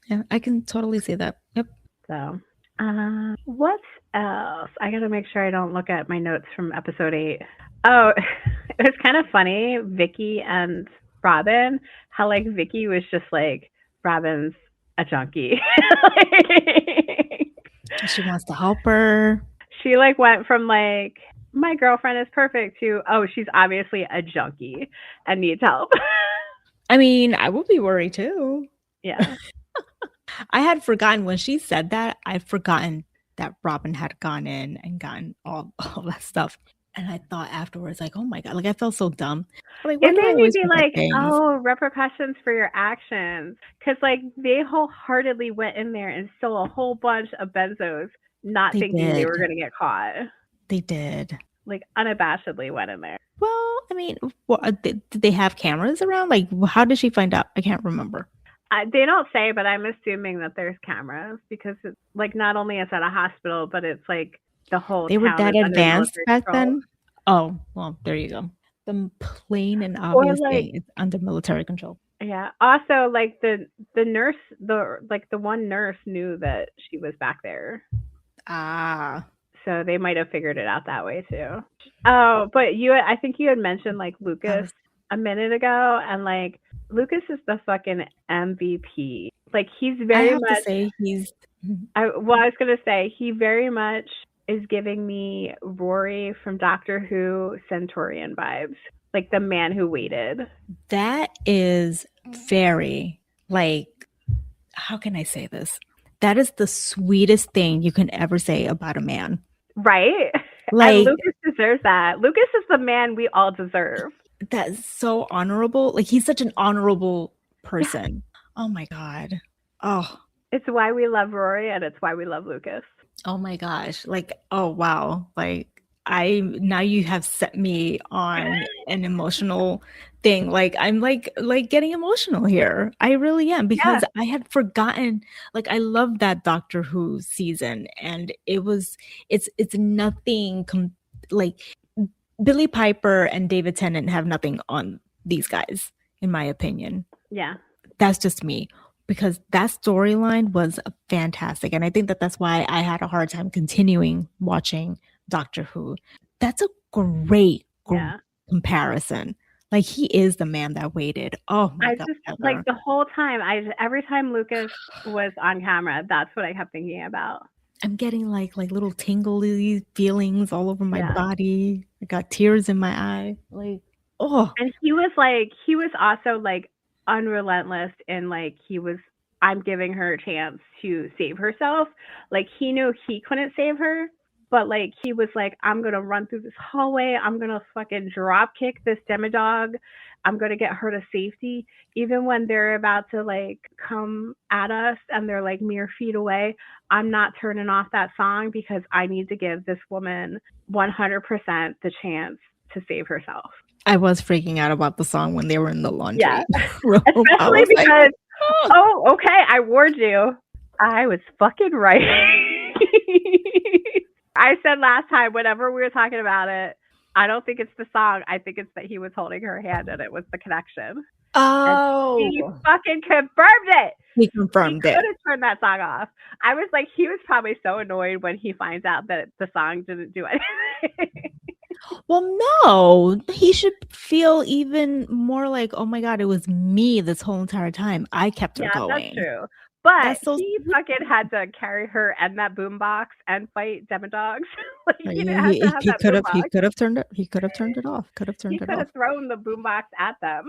Yeah, I can totally see that. Yep. So what else? I gotta make sure I don't look at my notes from episode 8. Oh, it was kind of funny, Vicky and Robin, how like Vicky was just like, Robin's a junkie. She wants to help her. She like went from like, my girlfriend is perfect to, oh, she's obviously a junkie and needs help. I mean, I would be worried too. Yeah. I had forgotten when she said that. I'd forgotten that Robin had gone in and gotten all that stuff. And I thought afterwards, like, oh my God, like I felt so dumb. Like, it made me be like, oh, repercussions for your actions. Because like they wholeheartedly went in there and stole a whole bunch of benzos, not thinking they were going to get caught. They did. Like unabashedly went in there. Well, I mean, did they have cameras around? Like, how did she find out? I can't remember. They don't say, but I'm assuming that there's cameras because it's like not only it's at a hospital, but it's like the whole. They were that advanced back then. Oh, well, there you go. The plane and obvious thing is under military control. Yeah. Also, like the nurse, the one nurse knew that she was back there, Ah, so they might have figured it out that way too. Oh, but I think you had mentioned like I Lucas was. a minute ago, and like Lucas is the fucking MVP. Like he's I very have to much. say he's. I was gonna say he very much is giving me Rory from Doctor Who Centaurian vibes, like the man who waited. That is very like. How can I say this? That is the sweetest thing you can ever say about a man. Right? And Like Lucas deserves that. Lucas is the man we all deserve. that's so honorable. Like he's such an honorable person. Oh my god. Oh, It's why we love Rory and it's why we love Lucas. oh my gosh. Like, oh wow. Like I now you have set me on an emotional thing. Like I'm like getting emotional here. I really am because Yeah. I had forgotten like I love that Doctor Who season and it's nothing like Billy Piper and David Tennant have nothing on these guys in my opinion. Yeah. That's just me because that storyline was fantastic and I think that that's why I had a hard time continuing watching Doctor Who. That's a great Yeah. comparison. Like he is the man that waited. Oh my I god, just like Heather. the whole time every time Lucas was on camera, that's what I kept thinking about. I'm getting like little tingly feelings all over my Yeah. body. I got tears in my eye. Like, oh, And he was also like unrelentless in like I'm giving her a chance to save herself. Like he knew he couldn't save her, but like he was like, I'm gonna run through this hallway, I'm gonna fucking drop kick this demodog, I'm gonna get her to safety. Even when they're about to like come at us and they're like mere feet away, I'm not turning off that song because I need to give this woman 100% the chance to save herself. I was freaking out about the song when they were in the Yeah. laundry room. I Especially was like, because, oh. oh, okay, I warned you. I was fucking right. I said last time, whenever we were talking about it, I don't think it's the song. I think it's that he was holding her hand and it was the connection. Oh, And he fucking confirmed it. he confirmed He it. could have turned that song off. I was like, he was probably so annoyed when he finds out that the song didn't do anything. Well, no, he should feel even more like, oh my god, it was me this whole entire time. I kept her going. That's true. But That's so he sweet. fucking had to carry her and that boombox and fight demodogs. Like he didn't have He, to have he that could have boombox. turned it. He could have turned it off. Could have He turned it could off. have thrown the boombox at them.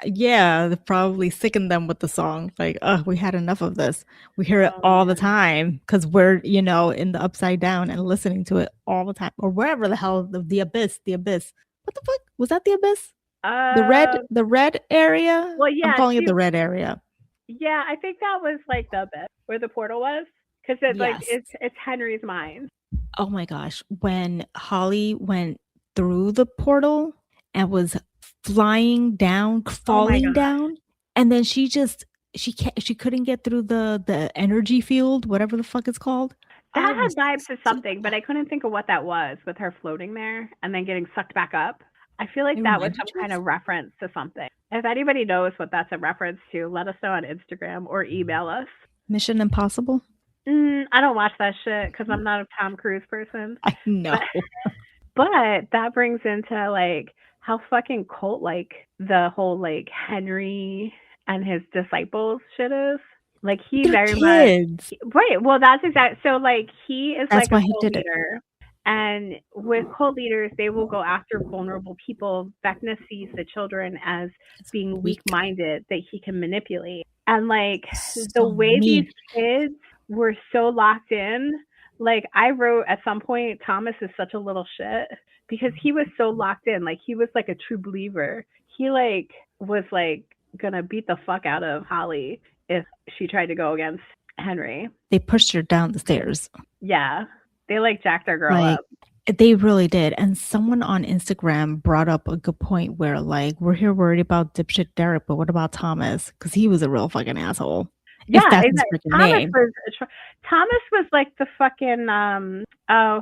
Yeah, they probably sickened them with the song. Like, oh, we had enough of this. We hear it all the time because we're, in the upside down and listening to it all the time, or wherever the hell the abyss. What the fuck was that? The abyss? The red area. Well, yeah, I'm calling it the red area. Yeah, I think that was like the bit where the portal was because it's like Yes. it's Henry's mind. Oh my gosh, when Holly went through the portal and was flying down, falling down, and then she couldn't get through the energy field, whatever the fuck it's called. That had vibes to something, but I couldn't think of what that was with her floating there and then getting sucked back up. I feel like that was some kind of reference to something. If anybody knows what that's a reference to, let us know on Instagram or email us. Mission Impossible? I don't watch that shit because I'm not a Tom Cruise person. I know. But that brings into like how fucking cult like the whole like Henry and his disciples shit is. Like he They're very kids. much right. Well, that's exact. So like he is That's like why a he cult did it. leader. And with cult leaders, they will go after vulnerable people. Vecna sees the children as being weak-minded that he can manipulate. And like the way these kids were so locked in, like I wrote at some point, Thomas is such a little shit because he was so locked in. Like he was like a true believer. He like was like gonna beat the fuck out of Holly if she tried to go against Henry. They pushed her down the stairs. Yeah. They like jacked their girl up. They really did. And someone on Instagram brought up a good point where like, we're here worried about dipshit Derek, but what about Thomas? Because he was a real fucking asshole. Yeah, that's his freaking name. Thomas was like the fucking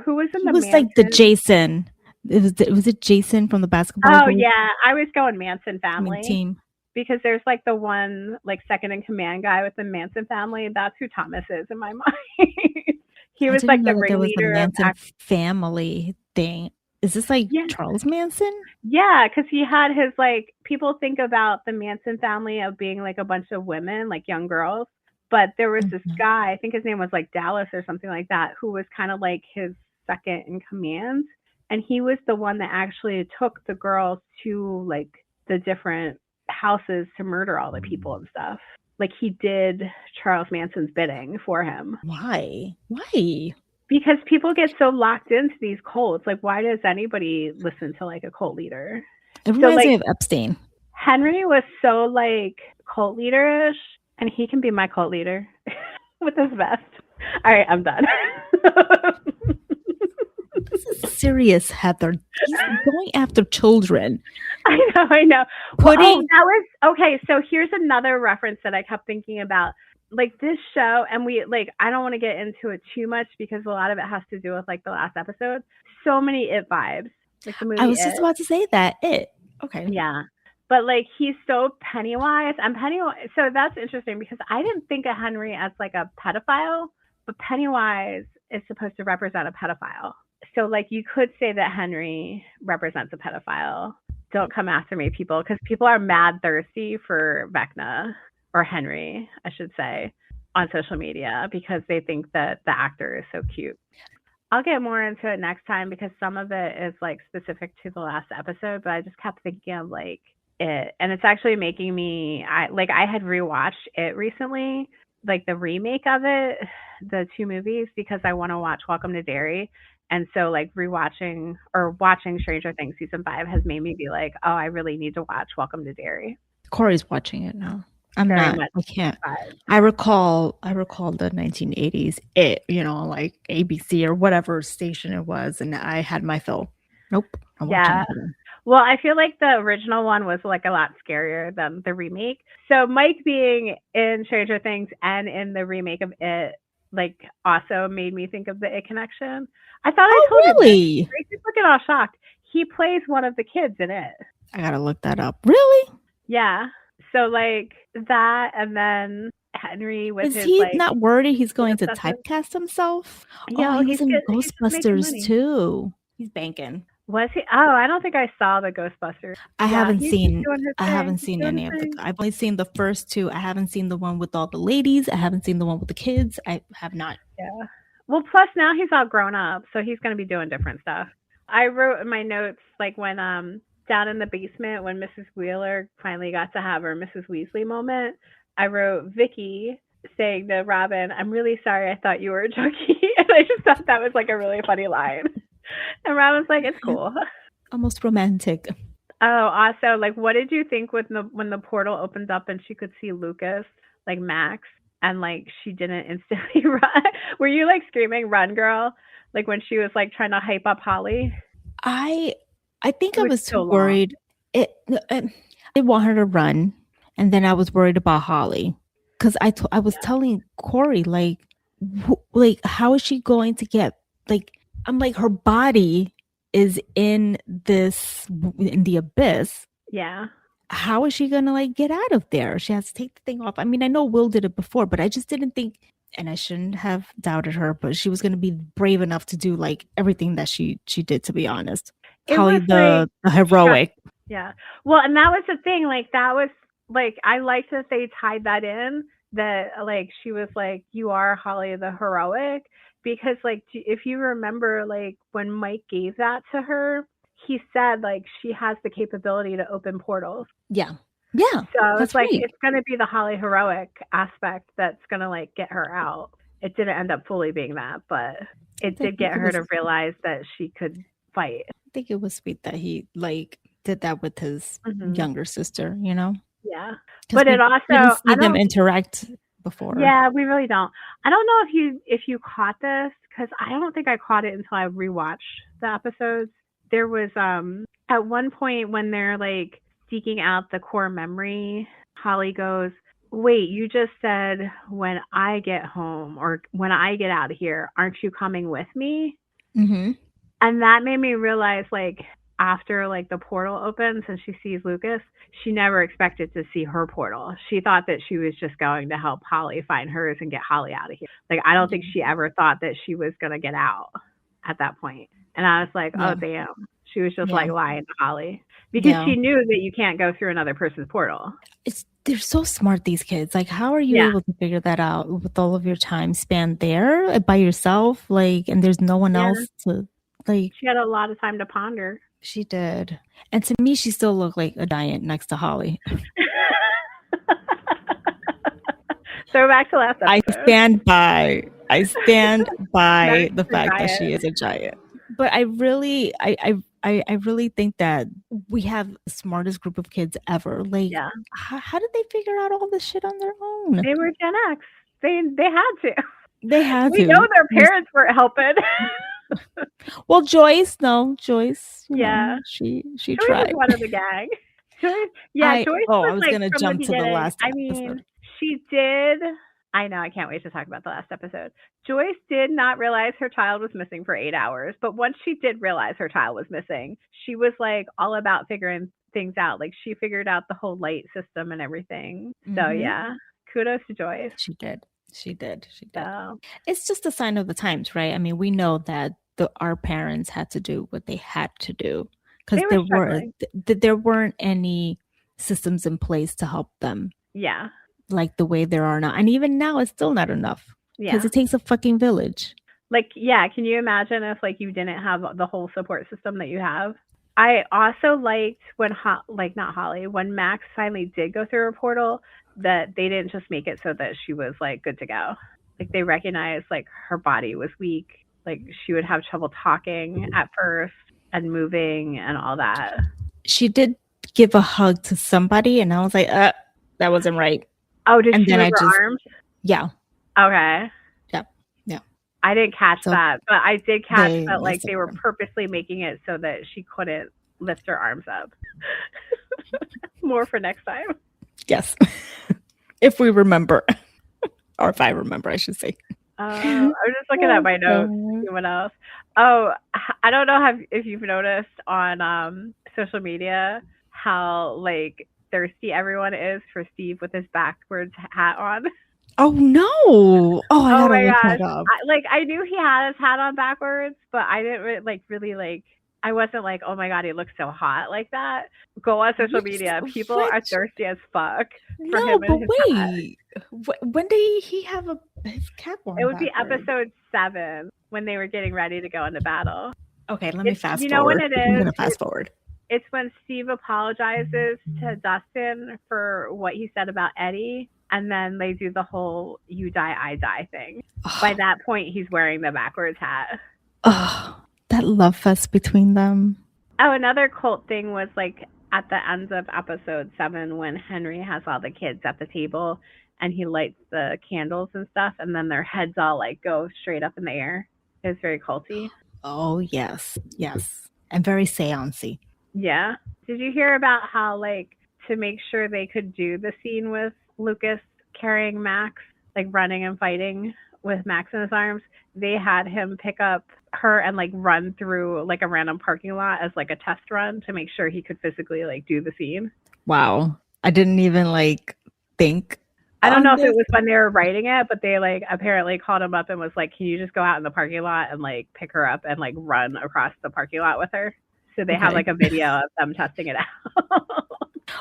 who was in the was Manson? Like the Jason. Was it Jason from the basketball Oh group? yeah, I was going Manson family team. because there's like the one like second in command guy with the Manson family. That's who Thomas is in my mind. He I was like didn't the know that there was a ringleader of Manson family thing. Is this like yeah. Charles Manson? Yeah, because he had his like people think about the Manson family of being like a bunch of women, like young girls. But there was this guy, I think his name was like Dallas or something like that, who was kind of like his second in command. And he was the one that actually took the girls to like the different houses to murder all the people and stuff. Like he did Charles Manson's bidding for him. Why? Why? Because people get so locked into these cults. Like, why does anybody listen to like a cult leader? It reminds me of Epstein. Henry was so like cult leaderish, and he can be my cult leader with his vest. All right, I'm done. This is serious, Heather. He's going after children. I know. Well, that was okay. So here's another reference that I kept thinking about. Like this show, and we like I don't want to get into it too much because a lot of it has to do with like the last episode. So many It vibes. Like the movie I was just about to say that. It. Okay. Yeah. But like he's so Pennywise. And Pennywise, so that's interesting because I didn't think of Henry as like a pedophile, but Pennywise is supposed to represent a pedophile. So like you could say that Henry represents a pedophile. Don't come after me, people, because people are mad thirsty for Vecna. Or Henry, I should say, on social media because they think that the actor is so cute. I'll get more into it next time because some of it is like specific to the last episode, but I just kept thinking of like it, and it's actually making me. I had rewatched it recently, like the remake of it, the two movies, because I want to watch Welcome to Derry. And so like rewatching or watching Stranger Things season 5 has made me be like, oh, I really need to watch Welcome to Derry. Corey's watching it now. I'm Very not. much I can't. vibe. I recall the 1980s. It, like ABC or whatever station it was, and I had my fill. Nope. I'm Yeah. watching Well, I feel like the original one was like a lot scarier than the remake. So Mike being in Stranger Things and in the remake of It, like also made me think of the It connection. I thought I told really? you. Grace's looking all shocked. He plays one of the kids in It. I gotta look that up. Really? Yeah. So like that, and then Henry with Is he like, not worried he's going to typecast himself? Yeah, oh, he's in he's Ghostbusters too. He's banking. Was he? Oh, I don't think I saw the Ghostbusters. I haven't seen any of the. I've only seen the first two. I haven't seen the one with all the ladies. I haven't seen the one with the kids. I have not. Yeah. Well, plus now he's all grown up, so he's going to be doing different stuff. I wrote in my notes like when down in the basement when Mrs. Wheeler finally got to have her Mrs. Weasley moment. I wrote Vicky saying to Robin, "I'm really sorry. I thought you were a junkie," and I just thought that was like a really funny line. And Robin's like, "It's cool." Almost romantic. Oh, also, like, what did you think when the portal opened up and she could see Lucas, like Max, and like she didn't instantly run? Were you like screaming, "Run, girl!" Like when she was like trying to hype up Holly? I think I was so worried. I want her to run, and then I was worried about Holly because I was telling Corey like how is she going to get like. I'm like, her body is in the abyss. Yeah. How is she gonna like get out of there? She has to take the thing off. I mean, I know Will did it before, but I just didn't think, and I shouldn't have doubted her, but she was gonna be brave enough to do like everything that she did, to be honest. Holly, the heroic. Yeah. Well, and that was the thing. Like that was like I liked that they tied that in. That like she was like, "You are Holly the heroic." Because like if you remember like when Mike gave that to her, he said like she has the capability to open portals. Yeah. So it's like it's gonna be the Holly heroic aspect that's gonna like get her out. It didn't end up fully being that, but it did get her to realize that she could fight. I think it was sweet that he like did that with his younger sister, you know? Yeah. But it also didn't see them interact before. Yeah, we really don't. I don't know if you caught this because I don't think I caught it until I rewatched the episodes. There was at one point when they're like seeking out the core memory, Holly goes, "Wait, you just said when I get home or when I get out of here, aren't you coming with me?" Mm-hmm. And that made me realize like after like the portal opens and she sees Lucas, she never expected to see her portal. She thought that she was just going to help Holly find hers and get Holly out of here. Like I don't think she ever thought that she was gonna get out at that point. And I was like, oh damn. She was just like lying to Holly. Because she knew that you can't go through another person's portal. They're so smart, these kids. Like, how are you able to figure that out with all of your time spent there by yourself? Like, and there's no one else to like. She had a lot of time to ponder. She did. And to me, she still looked like a giant next to Holly. So back to last episode. I stand by the fact that she is a giant. But I really think that we have the smartest group of kids ever. Like, how did they figure out all this shit on their own? They were Gen X. They had to. They had to. We know their parents weren't helping. Well, Joyce, she Joyce tried. Was one of the gang. Joyce I was like, gonna jump to the last episode. I mean, she did. I know, I can't wait to talk about the last episode. Joyce did not realize her child was missing for 8 hours, but once she did realize her child was missing, she was like all about figuring things out. Like she figured out the whole light system and everything. So yeah, kudos to Joyce. She did. So. It's just a sign of the times, right? I mean, we know that our parents had to do what they had to do because there weren't any systems in place to help them. Yeah. Like the way there are now. And even now, it's still not enough. Because it takes a fucking village. Like, yeah, can you imagine if, like, you didn't have the whole support system that you have? I also liked when, not Holly, when Max finally did go through her portal, that they didn't just make it so that she was, like, good to go. Like, they recognized, like, her body was weak. Like, she would have trouble talking at first and moving and all that. She did give a hug to somebody, and I was like, that wasn't right. Oh, did she move her arms? Yeah. Okay. Yeah. I didn't catch that, but I did catch that like they were purposely making it so that she couldn't lift her arms up. More for next time. Yes. If we remember. Or if I remember, I should say. I'm just looking at my notes. See what else? Oh, I don't know if you've noticed on social media how like thirsty everyone is for Steve with his backwards hat on. Oh no! Oh, I gotta look that up. I knew he had his hat on backwards, but I didn't really I wasn't like, oh my god, he looks so hot like that. Go on social media. People are thirsty as fuck for him and his hat. When did he have his cap on? It would be episode 7 when they were getting ready to go into battle. Okay, let me fast forward. You know what it is? I'm gonna fast forward. It's when Steve apologizes to Dustin for what he said about Eddie, and then they do the whole "you die, I die" thing. By that point, he's wearing the backwards hat. Oh, that love fest between them. Oh, another cult thing was like at the end of episode 7 when Henry has all the kids at the table and he lights the candles and stuff, and then their heads all like go straight up in the air. It was very culty. Oh yes, and very seancey. Yeah. Did you hear about how, like, to make sure they could do the scene with Lucas carrying Max, like running and fighting with Max in his arms, they had him pick up her and like run through like a random parking lot as like a test run to make sure he could physically like do the scene. Wow. I didn't even like think. I don't know if it was when they were writing it, but they like apparently called him up and was like, can you just go out in the parking lot and like pick her up and like run across the parking lot with her? So they have like a video of them testing it out.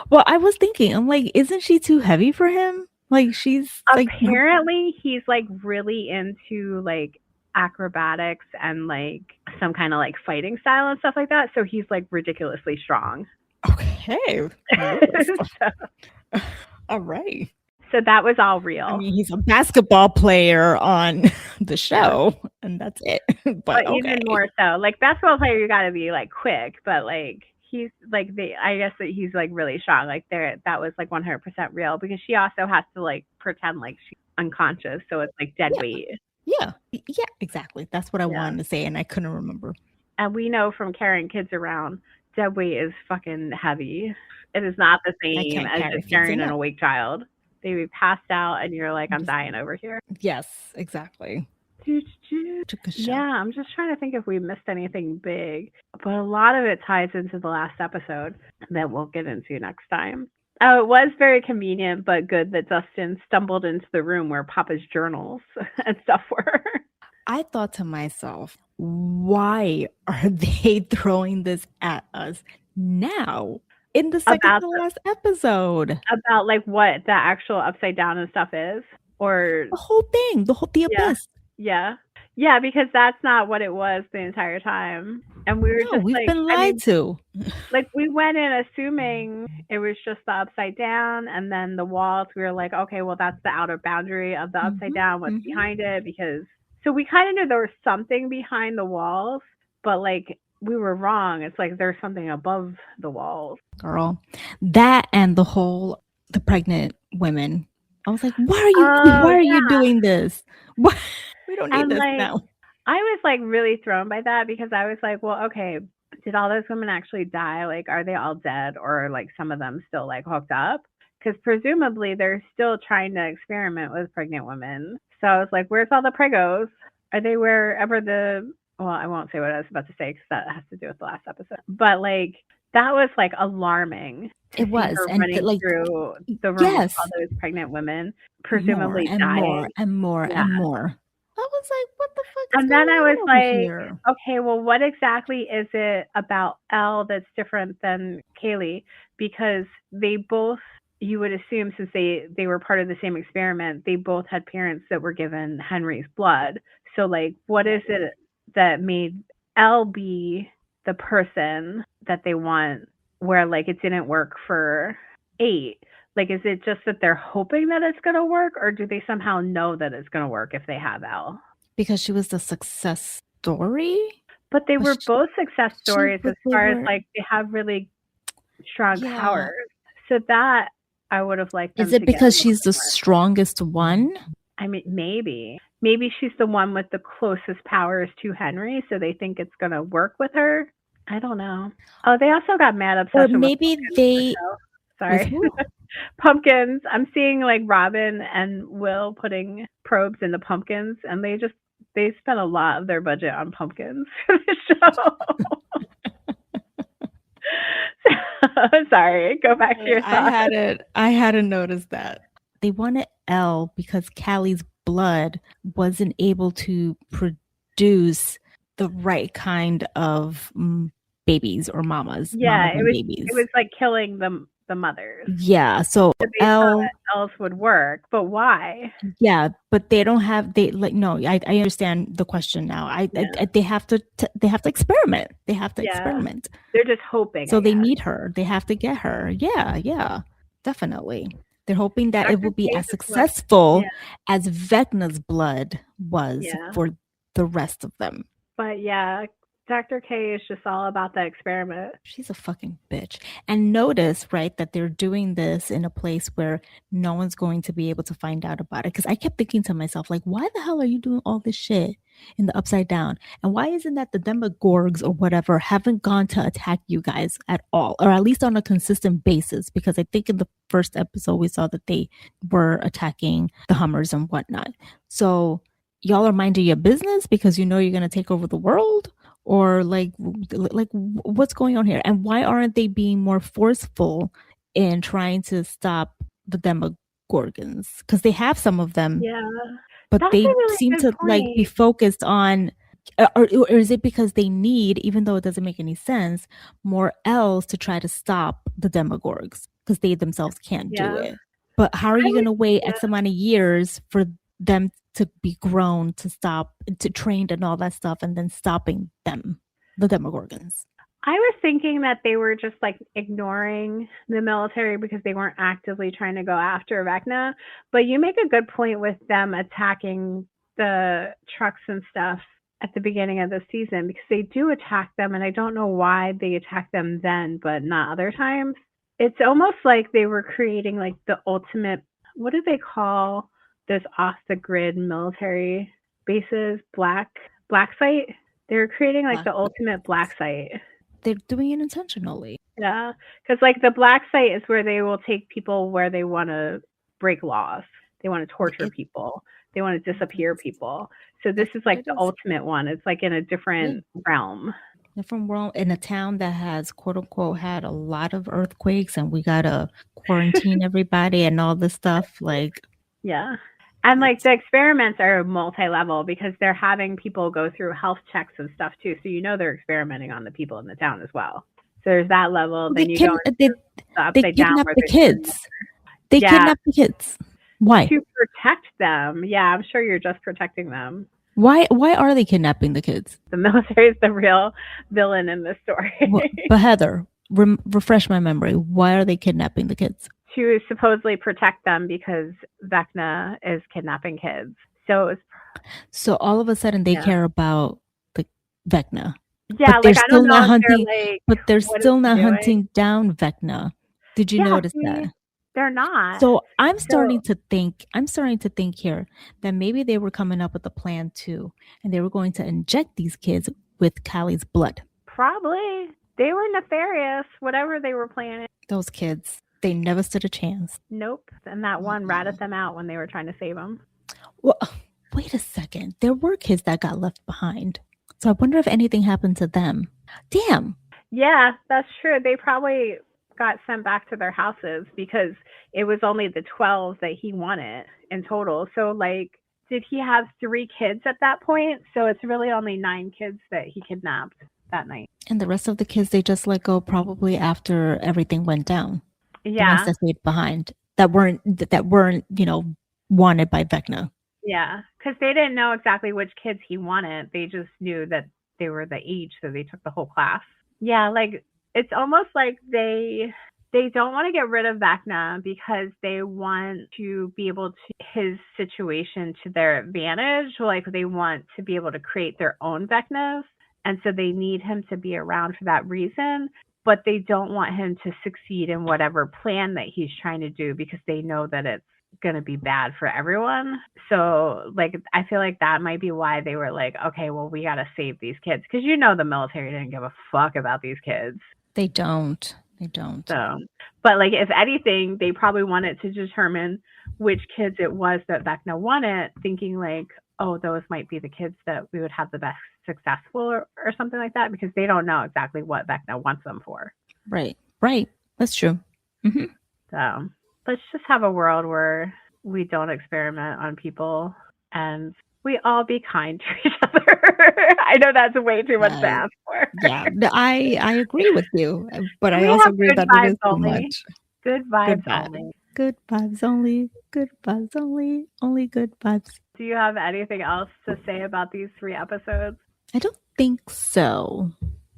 Well, I was thinking, I'm like, isn't she too heavy for him? Like she's apparently he's like really into like acrobatics and like some kind of like fighting style and stuff like that. So he's like ridiculously strong. Okay. All right. So that was all real. I mean, he's a basketball player on the show, and that's it. But okay. Even more so, like basketball player, you got to be like quick, but like he's like I guess that he's like really strong. Like that was like 100% real because she also has to like pretend like she's unconscious, so it's like dead weight. Yeah, exactly. That's what I wanted to say, and I couldn't remember. And we know from carrying kids around, dead weight is fucking heavy. It is not the same as just carrying an awake child. They be passed out and you're like, I'm dying over here. Yes, exactly. Took a shot. Yeah, I'm just trying to think if we missed anything big, but a lot of it ties into the last episode that we'll get into next time. Oh, it was very convenient, but good that Dustin stumbled into the room where Papa's journals and stuff were. I thought to myself, why are they throwing this at us now in the second About to last episode? About like what the actual upside down and stuff is, or The whole thing, the yeah, abyss. yeah, because that's not what it was the entire time, and we were No, just we've like, been lied to. like we went in assuming it was just the upside down, and then the walls. We were like, okay, well that's the outer boundary of the upside down. What's behind it? Because so we kind of knew there was something behind the walls, but like we were wrong. It's like there's something above the walls. Girl, that and the pregnant women. I was like, why Oh, are you doing this? What? We don't need and this like now. I was like really thrown by that because I was like, well, okay, did all those women actually die? Like, are they all dead, or like some of them still like hooked up? Because presumably they're still trying to experiment with pregnant women. So I was like, where's all the pregos? Are they wherever the? Well, I won't say what I was about to say because that has to do with the last episode. But like that was like alarming. It was, and running like through the room with all those pregnant women, presumably dying, and more. I was like, what the fuck is and then I was going on like, here? okay, well, what exactly is it about Elle that's different than Kaylee? Because they both, you would assume, since they were part of the same experiment, they both had parents that were given Henry's blood. So, like, what is it that made Elle be the person that they want, where like it didn't work for 8? Like, is it just that they're hoping that it's going to work, or do they somehow know that it's going to work if they have Elle? Because she was the success story? But they were both success stories as far as like they have really strong powers. So that I would have liked them Is it to because get she's the strongest one? I mean, maybe she's the one with the closest powers to Henry, so they think it's going to work with her. I don't know. Oh, they also got mad obsession. Or maybe they. Sorry. Pumpkins. I'm seeing like Robin and Will putting probes into pumpkins, and they spent a lot of their budget on pumpkins for the show. Sorry, go back to your thoughts. I hadn't noticed that. They wanted Elle because Callie's blood wasn't able to produce the right kind of babies or mamas. Yeah, mamas it was like killing the mothers. Yeah, so Elle would work, but why? Yeah, but they don't have no. I understand the question now. They have to experiment. They have to experiment. They're just hoping. So they need her. They have to get her. Yeah, definitely. They're hoping that it will be as successful as Vecna's blood was for the rest of them. But yeah, Dr. K is just all about that experiment. She's a fucking bitch. And notice, right, that they're doing this in a place where no one's going to be able to find out about it. Because I kept thinking to myself, like, why the hell are you doing all this shit in the Upside Down? And why isn't that the Demogorgs or whatever haven't gone to attack you guys at all? Or at least on a consistent basis? Because I think in the first episode, we saw that they were attacking the Hummers and whatnot. So y'all are minding your business because you know you're going to take over the world? Or like what's going on here? And why aren't they being more forceful in trying to stop the Demogorgons? Because they have some of them, but they seem to like be focused on, or is it because they need, even though it doesn't make any sense, more elves to try to stop the Demogorgs because they themselves can't do it? But how are you going to wait X amount of years for them to be grown, to stop, to trained and all that stuff, and then stopping them, the Demogorgons? I was thinking that they were just like ignoring the military because they weren't actively trying to go after Vecna. But you make a good point with them attacking the trucks and stuff at the beginning of the season, because they do attack them, and I don't know why they attack them then, but not other times. It's almost like they were creating like the ultimate, what do they call those off the grid military bases? Black site? They're creating like the ultimate black site. They're doing it intentionally. Yeah, because like the black site is where they will take people where they want to break laws. They want to torture people. They want to disappear people. So this is like the ultimate one. It's like in a different realm. Different world, in a town that has quote unquote had a lot of earthquakes, and we gotta quarantine everybody and all this stuff. Like, yeah. And like the experiments are multi-level because they're having people go through health checks and stuff too. So they're experimenting on the people in the town as well. So there's that level. Then you go into the upside down kidnap where the kids. They kidnap the kids. Why? To protect them. Yeah, I'm sure you're just protecting them. Why are they kidnapping the kids? The military is the real villain in this story. But Heather, refresh my memory. Why are they kidnapping the kids? To supposedly protect them because Vecna is kidnapping kids. So all of a sudden they care about the Vecna. Yeah, but they're still not hunting. But they're still not hunting down Vecna. Did you notice that? They're not. So I'm starting to think here that maybe they were coming up with a plan too, and they were going to inject these kids with Callie's blood. Probably. They were nefarious, whatever they were planning. Those kids, they never stood a chance. Nope. And that one ratted them out when they were trying to save them. Well, wait a second. There were kids that got left behind. So I wonder if anything happened to them. Damn. Yeah, that's true. They probably got sent back to their houses because it was only the 12 that he wanted in total. So like, did he have 3 kids at that point? So it's really only 9 kids that he kidnapped that night. And the rest of the kids they just let go probably after everything went down. Yeah. The ones that stayed behind that weren't wanted by Vecna. Yeah, because they didn't know exactly which kids he wanted. They just knew that they were the age, so they took the whole class. Yeah, like it's almost like they don't want to get rid of Vecna because they want to be able to his situation to their advantage. Like they want to be able to create their own Vecnas, and so they need him to be around for that reason. But they don't want him to succeed in whatever plan that he's trying to do because they know that it's going to be bad for everyone. So like I feel like that might be why they were like, okay, well we got to save these kids because the military didn't give a fuck about these kids. They don't. So, but like if anything, they probably wanted to determine which kids it was that Vecna wanted, thinking like, oh, those might be the kids that we would have the best successful or something like that because they don't know exactly what Vecna wants them for. Right. That's true. Mm-hmm. So let's just have a world where we don't experiment on people and we all be kind to each other. I know that's way too much to ask for. Yeah, I agree with you, but I also agree that it is too much. Good vibes only. Good vibes only. Good vibes only. Only good vibes. Do you have anything else to say about these 3 episodes? I don't think so.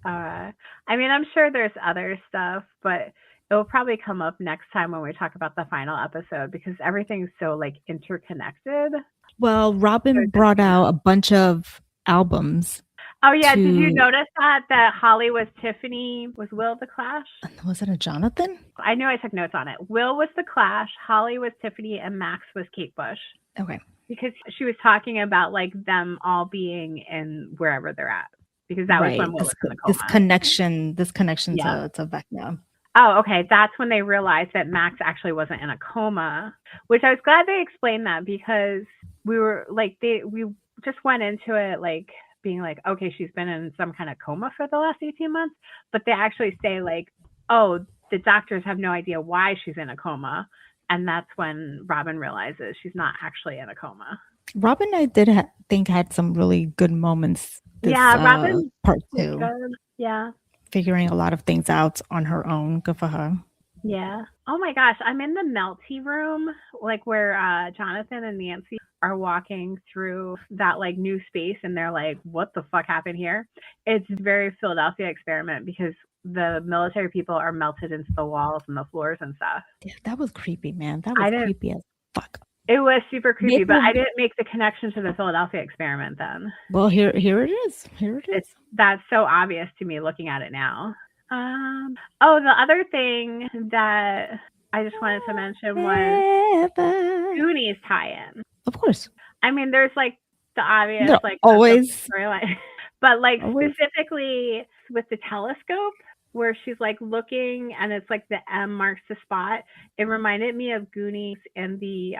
I mean, I'm sure there's other stuff, but it will probably come up next time when we talk about the final episode because everything's so like interconnected. Well, Robin brought out a bunch of albums. Oh yeah, did you notice that Holly was Tiffany? Was Will the Clash? Was it a Jonathan? I knew I took notes on it. Will was the Clash, Holly was Tiffany, and Max was Kate Bush. Okay. Because she was talking about like them all being in wherever they're at. Because that was when Will was in the coma. This connection to Vecna. Oh, okay. That's when they realized that Max actually wasn't in a coma, which I was glad they explained that because we were like, we just went into it like being like, okay, she's been in some kind of coma for the last 18 months. But they actually say like, oh, the doctors have no idea why she's in a coma. And that's when Robin realizes she's not actually in a coma. Robin, I did think had some really good moments. Robin part 2. Good. Yeah. Figuring a lot of things out on her own. Good for her. Yeah. Oh my gosh. I'm in the Melty room, like where Jonathan and Nancy are walking through that like new space and they're like, what the fuck happened here? It's very Philadelphia experiment because the military people are melted into the walls and the floors and stuff. Yeah, that was creepy, man. That was creepy as fuck. It was super creepy, but I didn't make the connection to the Philadelphia experiment then. Well, here it is. That's so obvious to me looking at it now. The other thing that I just wanted to mention was Goonies tie-in. Of course. I mean, there's like the obvious, like always storyline, but like specifically with the telescope, where she's like looking and it's like the M marks the spot. It reminded me of Goonies and the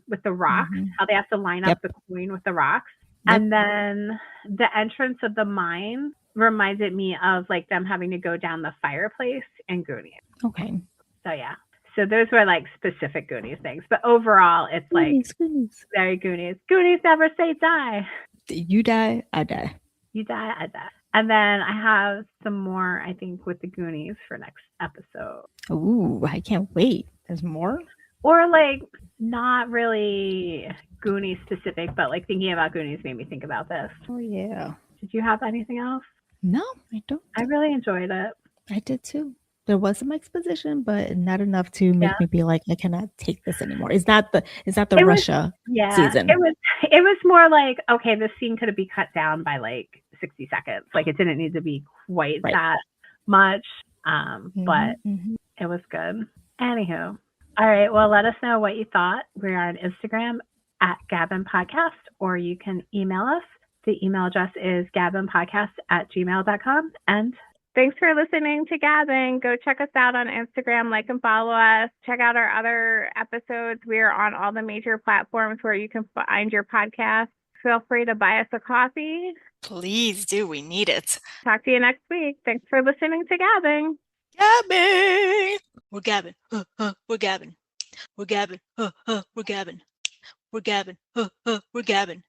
with the rocks, how they have to line up the coin with the rocks. And then the entrance of the mine reminded me of like them having to go down the fireplace in Goonies. Okay. So yeah. So those were like specific Goonies things. But overall it's Goonies, like very Goonies. Goonies never say die. You die, I die. You die, I die. And then I have some more, I think, with the Goonies for next episode. Ooh, I can't wait. There's more? Or like not really Goonies specific, but like thinking about Goonies made me think about this. Oh yeah. Did you have anything else? No, I don't. I really enjoyed it. I did too. There was some exposition, but not enough to make me be like, I cannot take this anymore. Is that the Russia season? It was more like, okay, this scene could have been cut down by like 60 seconds. Like it didn't need to be quite that much. But it was good. Anywho. All right. Well, let us know what you thought. We're on Instagram at GabBin'Podcast, or you can email us. The email address is GabBin'Podcast@gmail.com. And thanks for listening to Gabbin. Go check us out on Instagram, like and follow us. Check out our other episodes. We are on all the major platforms where you can find your podcast. Feel free to buy us a coffee. Please do. We need it. Talk to you next week. Thanks for listening to Gabbin. Gabbin! We're Gabbin. We're Gabbin. We're Gabbin. We're Gabbin. We're Gabbin. We're Gabbin.